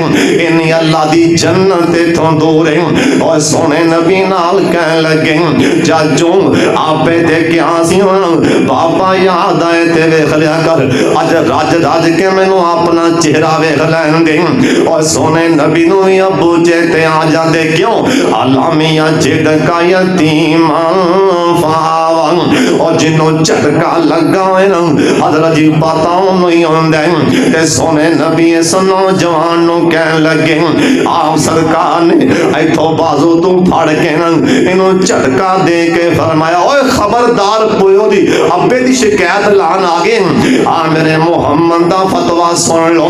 इन्नी अल्लाह दी जन्नत तेथों दूर है। और सोने नबी नाल कह लगे, चाचू आपे देखिया सी बाबा याद आए ते वेख लिया कर, अज रज रज के मैनू अपना चेहरा वेख लैन दे। और सोने नबी नू भी अबू चेते आ जाते, क्यों अलामिया जिद का यतीम फावन, और जिन्हों झटका लगा है ना हजरत जी पता नहीं आंदा। ते सोने नबी इस नौजवान नू कह लगे, आप सरकार ने इथों बाजू तू फड़ के ना इनू झटका दे के फरमाया, ओए खबरदार पुयो दी अब्बे दी शिकायत लान आ गए। आ मेरे मोहम्मद दा फतवा सुन लो,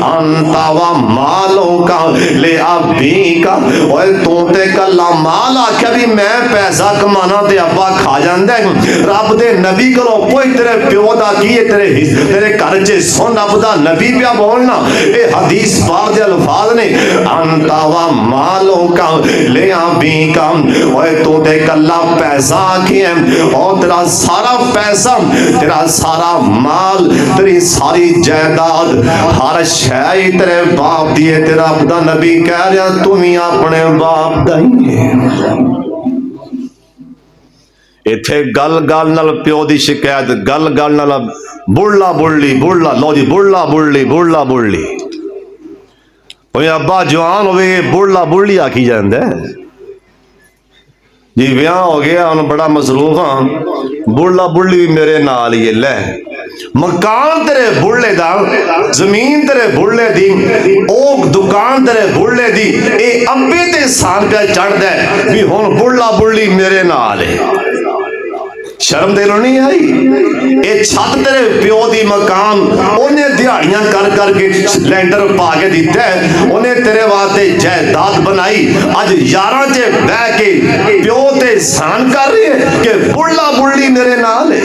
अंता वा मालो का ले अबी का, ओए तू ते कला माल आख्या भी मैं पैसा कमाना ते अब्बा खा जांदा। रब दे नबी करो कोई तेरे प्यो दा की है, तेरे घर च सुन रब दा नबी पिया बोलना, ये हदीस पाक दे अल्फाज ने, अंता वा मालो का ले अबी का, ओए तू ते कला पैसा आखिया और तेरा सारा पैसा, तेरा सारा माल, तेरी सारी जायदाद, हर शय तेरे बाप दी है। तेरा अपना नबी कह रहा तू भी अपने बाप दा ही है। इत्थे गल गल नाल प्यो दी शिकायत, गल गल नाल बुढ़ला बुढ़ली, बुढ़ला लो जी बुढ़ला बुढ़ली, बुढ़ला बुढ़ली, ओए अब्बा जवान होवे बुढ़ला बुढ़ली आखी जांदा जी। ब्याह हो गया हुण बड़ा मसरूफ हाँ, बुढ़ला बुढ़ली भी मेरे नाल ही है। लै मकान तेरे बुढ़ले दा, जमीन तेरे बुढ़ले दी, ओ दुकान तेरे बुढ़ले दी, ए अब्बे ते सान पे चढ़दा भी हुण बुढ़ला बुढ़ली मेरे नाल है। शर्म दिलों नहीं आई? ये छत तेरे प्यो दी मकान उन्हें दिहाड़ियां कर करके लैंडर पा के दिता है, उन्हें तेरे वास्ते जायदाद बनाई। अज यारां च बह के प्यो ते सान कर रही है कि बुढ़ला बुढ़ली मेरे नाल है।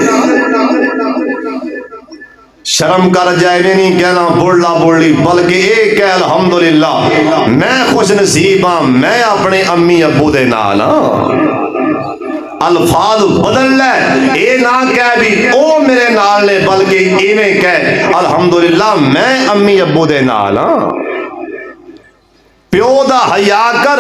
शर्म कर जाए नहीं कहना बुढ़ला बुढ़ली, बल्कि ये कह अल्हम्दुलिल्लाह मैं खुश नसीब हाँ, मैं अपने अम्मी अबू दे नाल हाँ। अल्फाज बदल ले, ये ना कह भी ओ मेरे नाल ने, बल्कि इवें कह अल्हम्दुलिल्लाह मैं अम्मी अबू दे नाल हाँ। प्यो दा हया कर,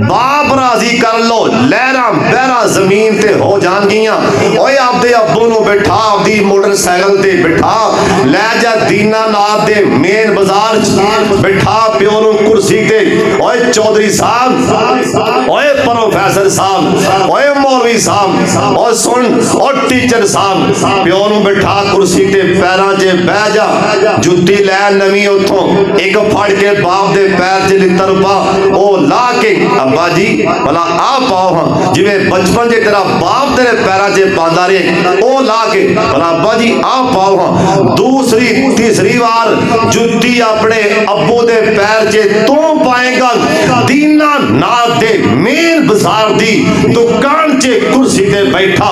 बाप राजी कर लो, लहरा बहरा जमीन ते हो जाएंगियां। ओए आपदे अब्बू नू बिठा, आपदी मोटरसाइकिल ते बिठा, लै जा दीना नाथ दे मेन बाजार च बिठा प्यो नू कुर्सी ते। ओए चौधरी साहब, ओए प्रोफेसर साहब, ओए मौलवी साहब, और सुन और टीचर साहब, प्यो नू बिठा कुर्सी ते, पैरां च बह जा, जुत्ती लै नवीं उथों एक फड़ के बाप दे पैर च तरफा ओ ला के, अब्बा जी भला आ पाओ हाँ, जिवें बचपन जे तेरा बाप तेरे पैरां च पांदा रहे ओ ला के, भला अब्बा जी आ पाओ हाँ। दूसरी तीसरी बार जुत्ती अपने अब्बू दे पैर च तू पाएगा, दीना नाथ दे मेन बाजार दी दुकान च कुर्सी ते बैठा,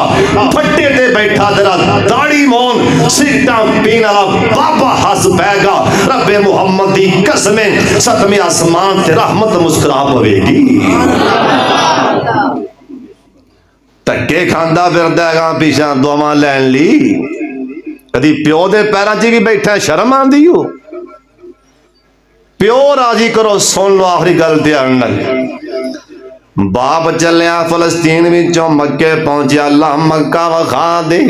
फट्टे ते बैठा, तेरा दाढ़ी मोन सिगटा पीने वाला बाबा हस पैगा। रब्बे मुहम्मद दी कसमें सतवें आसमान ते रहमत मुस्कुरा पवेगी। धक्के खांदा फिरदा है पिछा दुआवां लैन ली, कदी प्यो दे पैरां च भी बैठा, शर्म आंदी हो? प्यो राजी करो। सुन लो आखिरी गल ध्यान नाल, बाप चलिया फलस्तीन विचों मक्के पहुंचा, अल्लाह मक्का वखा दे।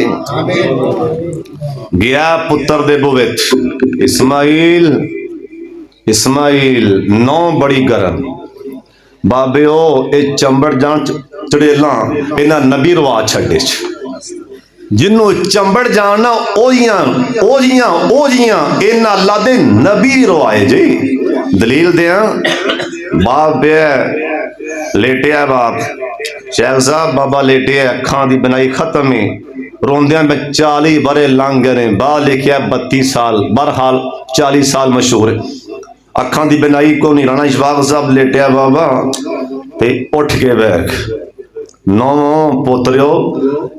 गया पुत्र दे बुवे इस्माइल, इस्माइल नौ बड़ी गरम बाबे ओ ये चंबड़ जान चड़ेला इन्हां नबी रवा छड्डे जिन्हों चंबड़ जान ना ओजियां इन्हां अल्लाह दे नबी रवाए जी। दलील दिया बाप लेटिया, बाप शेख साहब बाबा लेटिया, अखां दी बनाई खत्म है, रोंदियां में 40 बरे लंघ गए, बाद लिखिया 32 साल, बहरहाल 40 साल मशहूर है। अखां दी बनाई को नहीं रहना, इशफाक साहब लेटिया बाबा ते उठ के बैठ नौ पोतरियो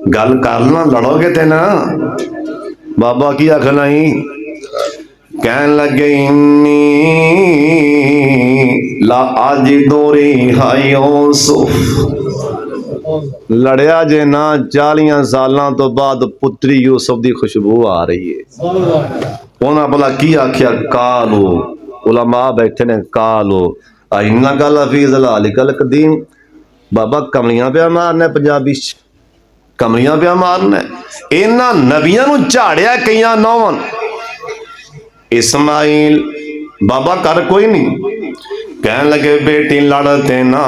गल कर ना, लड़ोगे ते ना। बाबा की आखना ही, कहन लगे इन्नी ला आज दोरी हायो सुफ। लड़िया जे ना 40 सालों तो बाद पुत्री यूसुफ की खुशबू आ रही है। उन्हें भला की आख्या, कालो उलमा बैठे ने, कालो इन्ना गल हफीज अल कदीम। बाबा कमलियां पिया मारना पंजाबी च, कमलियां पिया मारना। इन्हां नबियां नूं झाड़िया कई नौवन। इस्माइल बाबा कर कोई नहीं। कहन लगे बेटी लड़ते ना,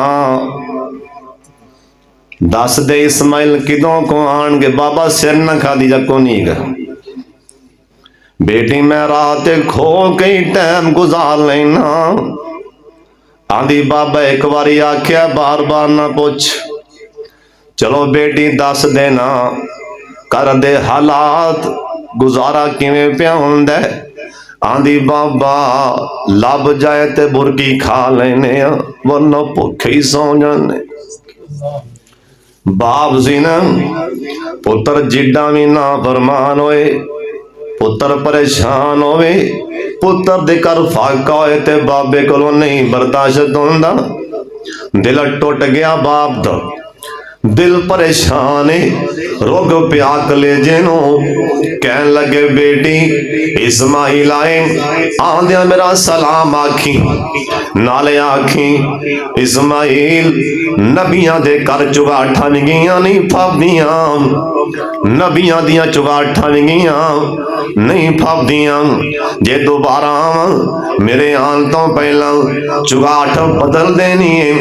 दस दे इस्माइल किदों को आणगे। बाबा सिर न खादी जा को नहीं गा। बेटी मैं रात खो कई टाइम गुजार लेना। आंधी बाबा एक बारी आख्या, बार बार ना पूछ। चलो बेटी दस देना, कर दे हालात गुजारा किवें पिया हुंदा। आंधी बाबा लब जाए ते बुरकी खा लेने, वरना भुखे ही सौ जाने। बाप सी ना, पुत्र जिड्डा भी ना फरमान होए, पुत्र परेशान होवे, पुत्र दे कर फाका होए ते बाबे कोलों नहीं बर्दाश्त होंदा। दिल टुट गया बाप दा, दिल परेशान है, रोग प्याक ले जेनो। कहन लगे बेटी इस्माइल आए, आंदिया मेरा सलाम आखी, नाले आखी इस्माइल नबियां दे कर चुगाठा निगियां नहीं फबदियां। नबियां दियां चुगाठा निगियां नहीं फबदियां। जे दोबारा आवां मेरे आन तो पहला चुगाठ बदल देनी है।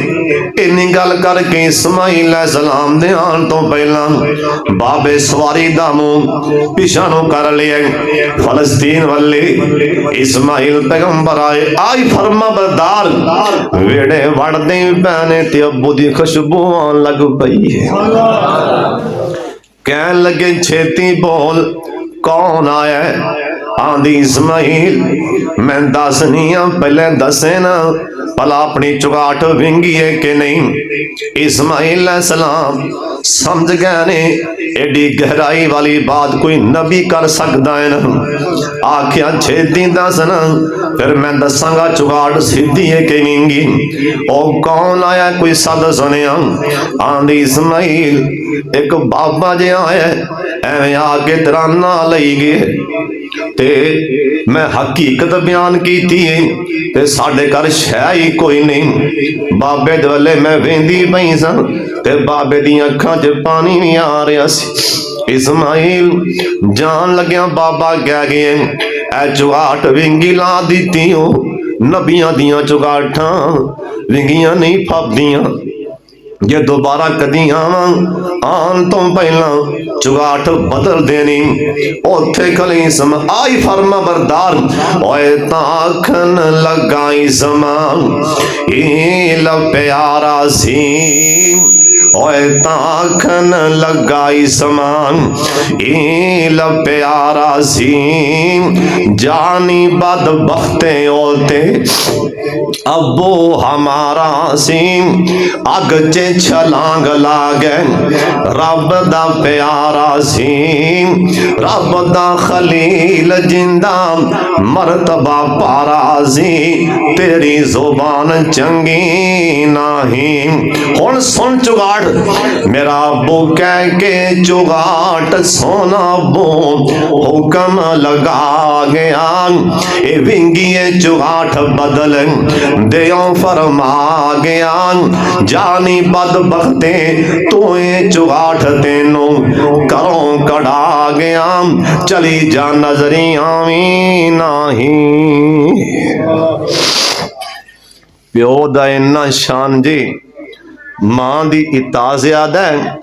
इन्नी गल करके इस्माइल सलाम दे आन तो पहला बाबे सवारी दा मुंह पिछा नूं कर लिया। फलस्तीन वाले इस्माइल पैगंबर आए, आई फरमा बरदार वेड़े वड़दे पैने ते अब्बू दी खुशबू आन लग पई है। कहन लगे छेती बोल कौन आया। आंधी इस्माइल मैं दस नहीं हाँ, पहले दसे ना भला अपनी चुगाठ विंगी है कि नहीं। इस्माइल सलाम समझ गए ने एडी गहराई वाली बात कोई नबी कर सकता है ना। आखिया छेती दस ना, फिर मैं दसांगा चुगाठ सीधी है कि विंगी। ओ कौन आया कोई सद सुनिया। आंधी इस्माइल एक बाबा जे आया एवं आके तेरा ना लई गए ते मैं हकीकत बयान की ते साडे घर शह ही कोई नहीं। बाबे दे वल्ले मैं वेंदी पई सा ते बाबे दी अखां च पानी नहीं आ रहा सी। इस्माइल जान लग्या बाबा कह गए ऐ चुगाठ विंगी ला दिती हो। नबियां दियां चुगाठां विंगियां नहीं फबदियां। जे दोबारा कदी आवां आन तो पहला चुगाठ बदल देनी। उथे खली सम आई फरमा बरदार ओए ताखन लगाई समा ए लब प्यारा सी। ओए ताखन लगाई समान ए लब प्यारा सी। जानी बद बख्ते ओते अबो हमारा सी। अग चे छलांग लागे रब दा प्यारा सी। रब दा खलील जिंदा मरतबा पारा सी। तेरी जुबान चंगी नहीं। हुण सुन चुगाठ मेरा अबू कह के चुगाठ सोना बो हुक्म लगा गया। ए विंगिए चुगाठ बदल देओ फरमा गया। जानी बद बख्ते तू चुगाठ तेनों करों कड़ा गया। चली जा नजरी आवी नहीं। प्यो दा इन्ना शान जी, मां दी इताअत ज्यादा है,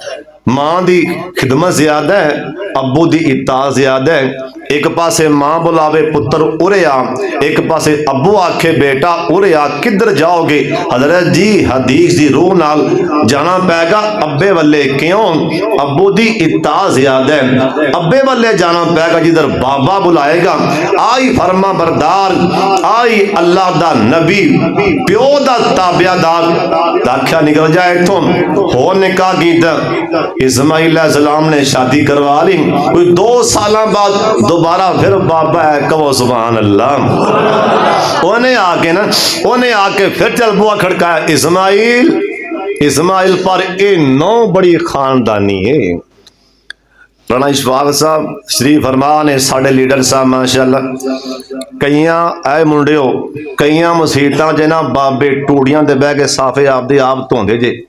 मां दी खिदमत ज्यादा है, अब्बू दी इताअत ज्यादा है। एक पासे मां बुलावे पुत्र उरे आ, एक पासे अब्बू आखे बेटा उरे आ, किधर जाओगे? हजरत जी हदीस दी रूह नाल जाना पैगा अब्बे वाले। क्यों? अब्बू दी इत्ता ज्यादा है, अब्बे वाले जाना पैगा जिधर बाबा बुलाएगा। आई फरमा बरदार, आई अल्लाह दा नबी, प्यो दा ताबियादार, आख्या निकल जाए इथों। हो निकाह कीता, इस्माइल अलैहिस्सलाम ने शादी करवा ली। कोई 2 साल बाद दोबारा फिर बाबा है, कहो सुभान अल्लाह। उन्हें आके फिर चल बुआ खड़काया, इस्माइल पर ये 9 बड़ी खानदानी है। राणा इशफाक साहब शरीफ फरमान ने साढ़े लीडर साहब माशाअल्लाह, कईयां ऐ मुंडियो कईयां मुसीबतां च ना बाबे टूड़ियां ते बह के साफे आपदे आप धोंदे जे।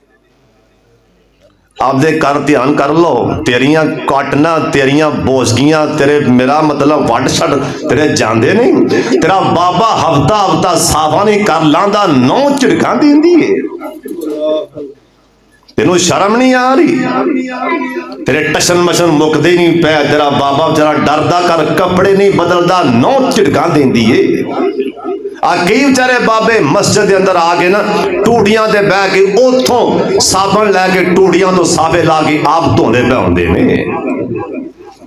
आपदे कर ध्यान कर लो, तेरियां कटना तेरियां बोसगियां तेरे मेरा मतलब वट छड़ तेरे जांदे नहीं। तेरा बाबा हफ्ता हफ्ता साफा नहीं कर लांदा, 9 झिड़कां दिंदी है। तेनू शर्म नहीं आ रही? तेरे टशन मशन मुकदे नहीं पै। तेरा बाबा बेचारा डरदा कर कपड़े नहीं बदलदा, 9 झिड़कां देंदी है। कई बेचारे बाबे मस्जिद के अंदर आ गए ना, टूड़ियां ते बह के उथों साबन लैके टूड़ियां तो साफे ला के आप धोंदे पे आउंदे ने।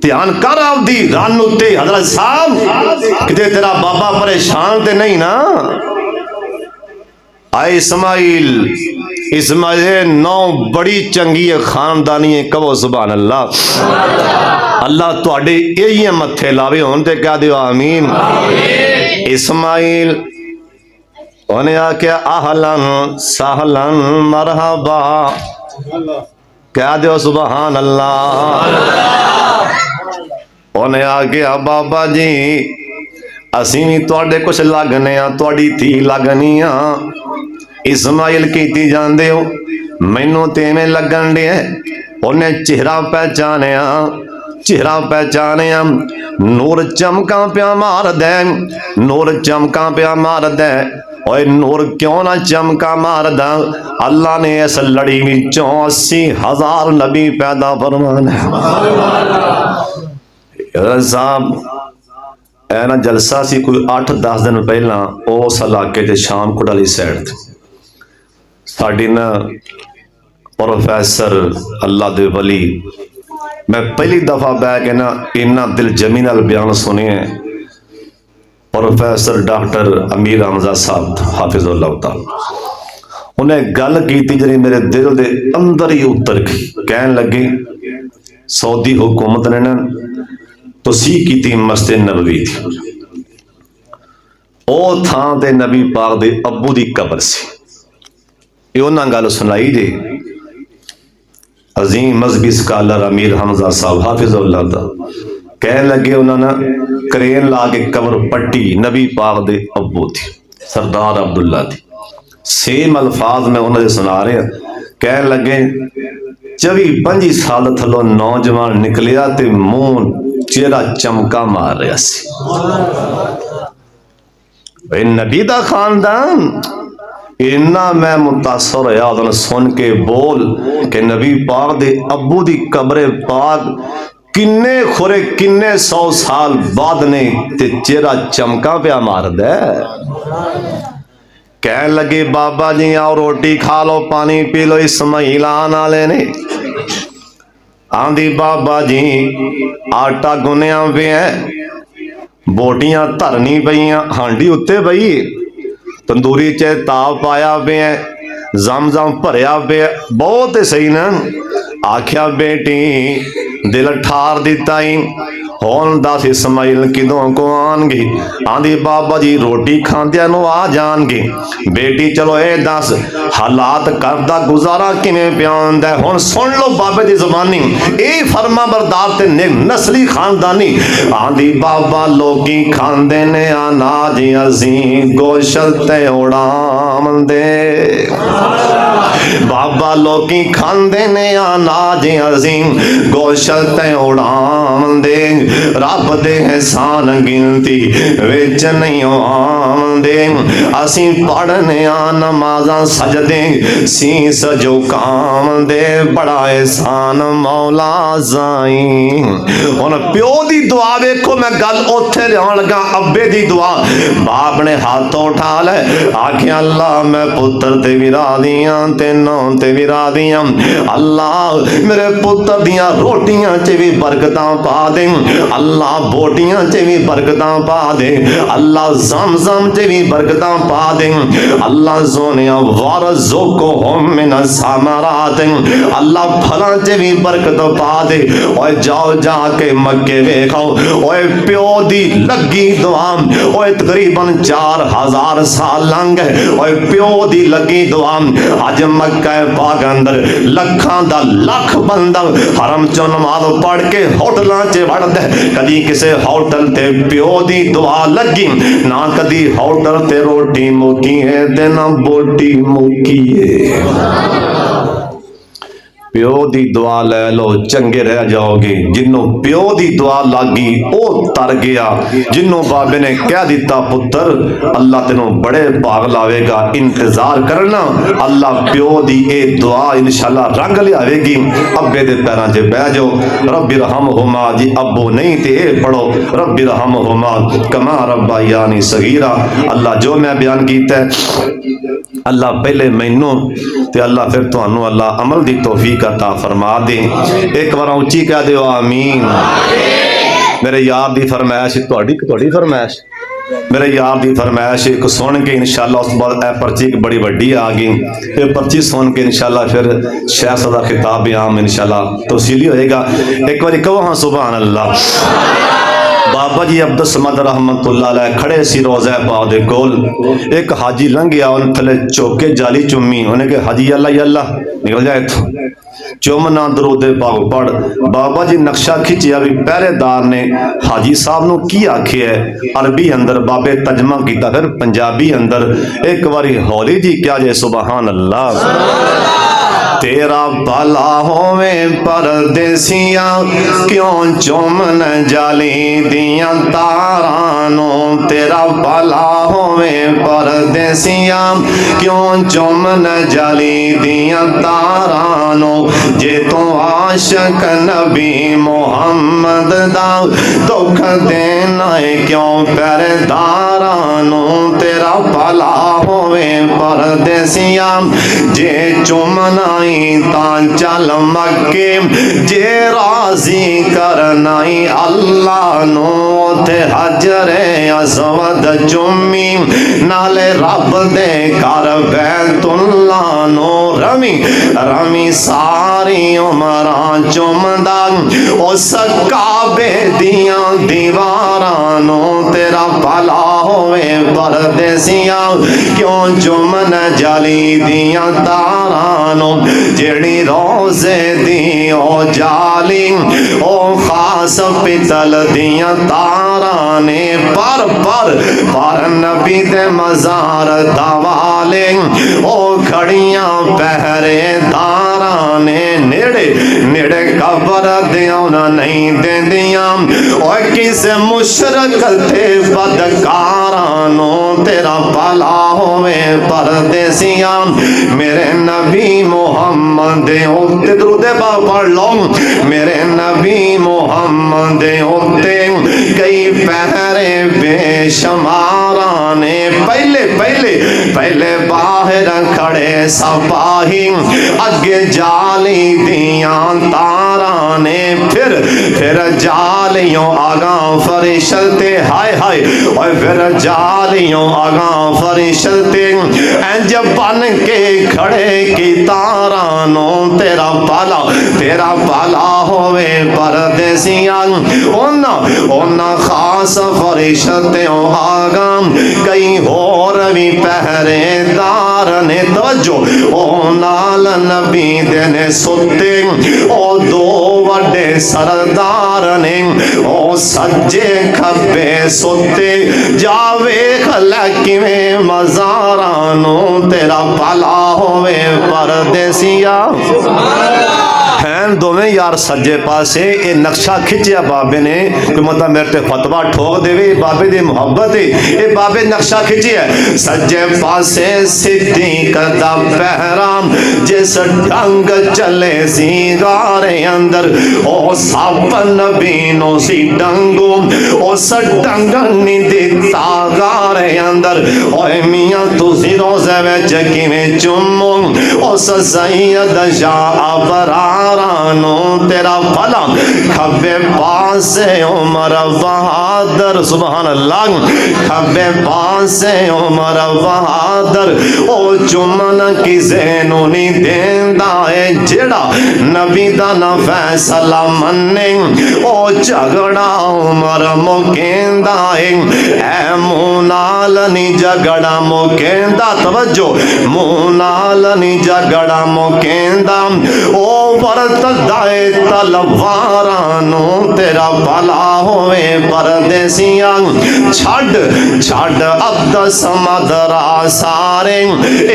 ध्यान कर आपदी रन उत्ते हजरत साहब, किते तेरा बाबा परेशान ते नहीं ना। आए इस्माइल 9 बड़ी चंगी खानदानी है, कहो सुभान अल्लाह। अल्लाह तुहाडे यही मत्थे लावे होन ते कह दियो आमीन। इस्माइल उन्हें आख्या आहलन सहलन मरहबा, कह दियो सुभान अल्लाह। उन्हें आख्या बाबा जी असी भी तुहाडे कुछ लगने आ, तुहाडी धी लगनी आ। इस्माइल कीती जांदे हो, मैनू ते इवें लगन दिया। उन्हें चेहरा पहचानिया, नूर चमका प्या मार दे, नूर चमका प्या मार दे। ओए नूर क्यों ना चमका मारदा? अल्लाह ने इस लड़ी विचों 80,000 नबी पैदा फरमाने। साहब ऐ ना जलसा सी कोई 8-10 दिन पहला उस इलाके ते शामकोट वाली साइड साड़ी ना प्रोफैसर अल्लाह दे वली, मैं पहली दफा बह के ना इन्ना दिल जमी नाल बयान सुने प्रोफैसर डॉक्टर अमीर हमजा साहब हाफिजुल्लाह ताला। उन्हें गल की जी मेरे दिल दे अंदर ही उतर गई। कहन लगे सऊदी हुकूमत ने ना तसीह की मस्जिद नबवी थी, ओ थां ते नबी पाक दे अब्बू दी कब्र सी। ये उन्हें गल सुनाई जे अजीम मजहबी स्कॉलर अमीर हमजा साहब हाफिजुल्लाह ताला कह लगे उन्होंने करेन ला के कब्र पट्टी, नबी पाक दे अब्बू थी सरदार अब्दुल्ला थी। सेम अल्फाज में उन्होंने सुना रहे हैं। कह लगे 24-25 साल थलो नौजवान निकलिया ते मुंह चेहरा चमका मार रहा सी। नबी दा खानदान इन्ना मैं मुतासर होया उन्होंने सुन के बोल के नबी पाक दे अब्बू दी कब्रे पाक किन्ने खुरे किन्ने 100 साल बाद ने ते चेहरा चमका पिया मार दे। कह लगे बाबा जी आओ रोटी खा लो पानी पी लो, इस्माइल आने वाले ने। आंदी बाबा जी आटा गुनिया पे है, बोटियां धरनी पईयां, हांडी उत्ते पई, तंदूरी च ताप पाया पे है, जम भरया पे, बहुत सही ना। आख्या बेटी दिल ठार दिता ही, हुण दस इस्माइल किदों को आनगे? आंदी बाबा जी रोटी खांदियां नु आ जाणगे। बेटी चलो ए दस हालात करदा गुजारा किवें पिया हुंदा है? हुण सुन लो बाबे दी जुबानी, ए फरमा बरदार ते नस्ली खानदानी। आंदी बाबा लोकी खांदे ने अनाज अजीं गोश्त ते उड़ामदे, बाबा लोकी खांदे ने अनाज अजीं गोश्त ते उड़ाम आमदे, रब दे एहसान गिनती विच नहीं आमदे। असी पढ़ने नमाज़ां सजदे सीस झुकाम दे, बड़ा एहसान मौला जाई। हुण प्यो दी दुआ वेखो, मैं गल उत्थे लियाउण लगा अब्बे दी दुआ। बाप ने हाथ उठा ले, आखिया अल्लाह मैं पुत्र ते भी राजी हां ते नौ ते भी राजी हां। अल्लाह मेरे पुत्र दियां रोटियां च भी बरकतां पा दे, अल्लाह बोटियां च भी बरकतां पा दे, अल्लाह ज़म-ज़म च भी बरकतां पा दे। अल्लाह सोनिया वरज़ुक़हुम मिनस समरात, अल्लाह फलां च भी बरकत पा दे। ओए जाओ जाके मक्के वेखो, ओए प्यो दी लगी दुआ, ओए तकरीबन 4000 साल लंघ गए, ओए प्यो दी लगी दुआ। अज मक्का पाक अंदर लखां दा लख बंदा हरम चो नमाज पढ़ के होटलां च वड़दा, कदी किसे होटल ते प्यो दी दुआ लगी ना, कदी होटल ते रोटी मुकी है ते ना बोटी मुकी है। प्यो दी दुआ ले लो चंगे रह जाओगे। जिन्हों प्यो दी दुआ लागी वो तर गया, जिन्हों बाबे ने कह दिता पुत्र अल्लाह तेनों बड़े भाग लावेगा, इंतजार करना, अल्लाह प्यो दी ए दुआ इंशाल्लाह रंग लियावेगी। अब्बे दे पैरां च बह जाओ, रब्बी रहमहुमा, जी अब्बो नहीं ते ए पढ़ो रब्बी रहमहुमा कमा रब्बायानी सगीरा। अल्लाह जो मैं बयान कीता अल्लाह पहले मैनू ते अल्लाह फिर तुहानू अल्लाह अमल दी तौफीक अता फरमा दे। एक बार उच्ची कह दो आमीन। मेरे यार दी फरमाइश, तुहाडी फरमाइश, मेरे यार दी फरमाइश एक सुन के इंशाल्लाह उस बाद पर्ची बड़ी वड्डी आ गई, ये पर्ची सुन के इंशाल्लाह फिर शेख सदा खिताब आम इंशाल्लाह तफसीली होएगा। एक बार कहो हाँ सुभान अल्लाह। बाबा जी अब्दुल समद रहमतुल्लाह अलैह खड़े सी रोज़ा पाक दे कोल, एक हाजी लंघिया उन थले चौके जाली चुम्मी, उन्हें कहा हाजी अल्लाह अल्लाह निकल जाए इथों, चुमना दरूद पाक पढ़। बाबा जी नक्शा खिंचिया भी पहरेदार ने हाजी साहब नू की आखिया है, अरबी अंदर बाबे तर्जमा किया, फिर पंजाबी अंदर एक बारी हौली जी क्या जे सुभान अल्लाह। तेरा भला होवे परदेसिया क्यों चुमन जाली दिया तारानो, तेरा भला होवे परदेसिया क्यों चुमन जाली दिया तारानो। जे तू आशिक नबी मुहम्मद दा दुख देना है क्यों पहरेदारानो, तेरा भला होवे परदेसिया जे चुमनाई तां चल मक्के, जे राजी करनाई अल्लाह नो ते हजरे असवद चुम्मी, नाले रब दे कर बैतुल्लाह नो रमी रमी सारी उमरां चुमदा उस काबे दियां दीवारां नो, तेरा भला होवे परदेसिया क्यों चुमन जाली दियां तारां नो। जेड़ी रोजे दी ओ जाली ओ खास पितल दियां तारां ने, पर नबी दे मजार दवाले ओ खड़ियां पहरेदारां ने, नेड़े नेड़े कबर दियां नहीं देंदियां ओ किसे मुशरक ते बदकारां नो, तेरा भला होवे परदेसिया मेरे नबी मोहम्मद होते दरूद पाक पढ़ लो। मेरे नबी मोहम्मद होते कई पहरे बेशुमारा ने, पहले पहले पहले बाहर खड़े सपाही अगे जाली दियां तारा ने, फिर जालियों आगा फरिश्ते हाय हाय और फिर जालियों आगा फरिश्ते इंज बन के खड़े की तारा नो, तेरा भला होवे परदेसिया ओना खास फरिश्ते आगा कई होर भी पहरेदार ने। तवज्जो ओ नाल नबी दे ने सुते ओ दो वड्डे सरदार ने, ओ सज्जे खब्बे सुते जावे खला किवें मज़ारां नो, तेरा भला होवे परदेसिया हैं दोवें यार सज्जे पासे ये नक्शा खिंचिया बाबे ने कि मतलब मेरे ते फतवा ठोक देवे बाबे दी मोहब्बत है ये बाबे नक्शा खिंचिया सज्जे पासे सिद्दीक दा पहराम जिस ढंग चले सी गारे अंदर ओ सप नबी नो सी डंगो उस डंग नहीं दिता गारे अंदर ओए मियां तुसी रोज़े विच किवें चुम्मो उस सैयद शाह अबरारानो तेरा भला खब्बे पासे उमर बहादुर सुभान अल्लाह खब्बे पासे उमर बहादुर ओ चुमन किसे नू नहीं देंदा है जेड़ा नबी दा ना फैसला मन्ने ओ झगड़ा उमर मुकेंदा है ऐ मुंह नाल नहीं झगड़ा मुकेंदा तवज्जो मुंह नाल नहीं झगड़ा मुकेंदा ओ वरत दाए तलवारां तेरा भला होवे परदेसियां छड़ छड़ अब्द समदरा सारे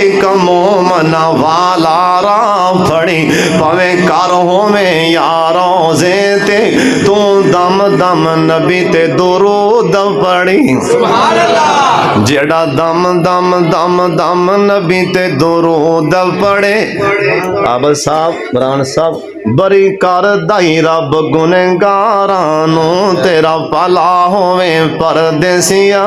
एक मोमन वाला रा फड़ी पवे कर होवे यारों जे ते तू दम दम नबी ते दुरूद पड़ी सुभान अल्लाह जेड़ा दम दम दम दम नबी ते दुरूद पड़े अब साहब रान साहब बरी कर दाई रब गुनहगारां नू तेरा भला होवे परदेसिया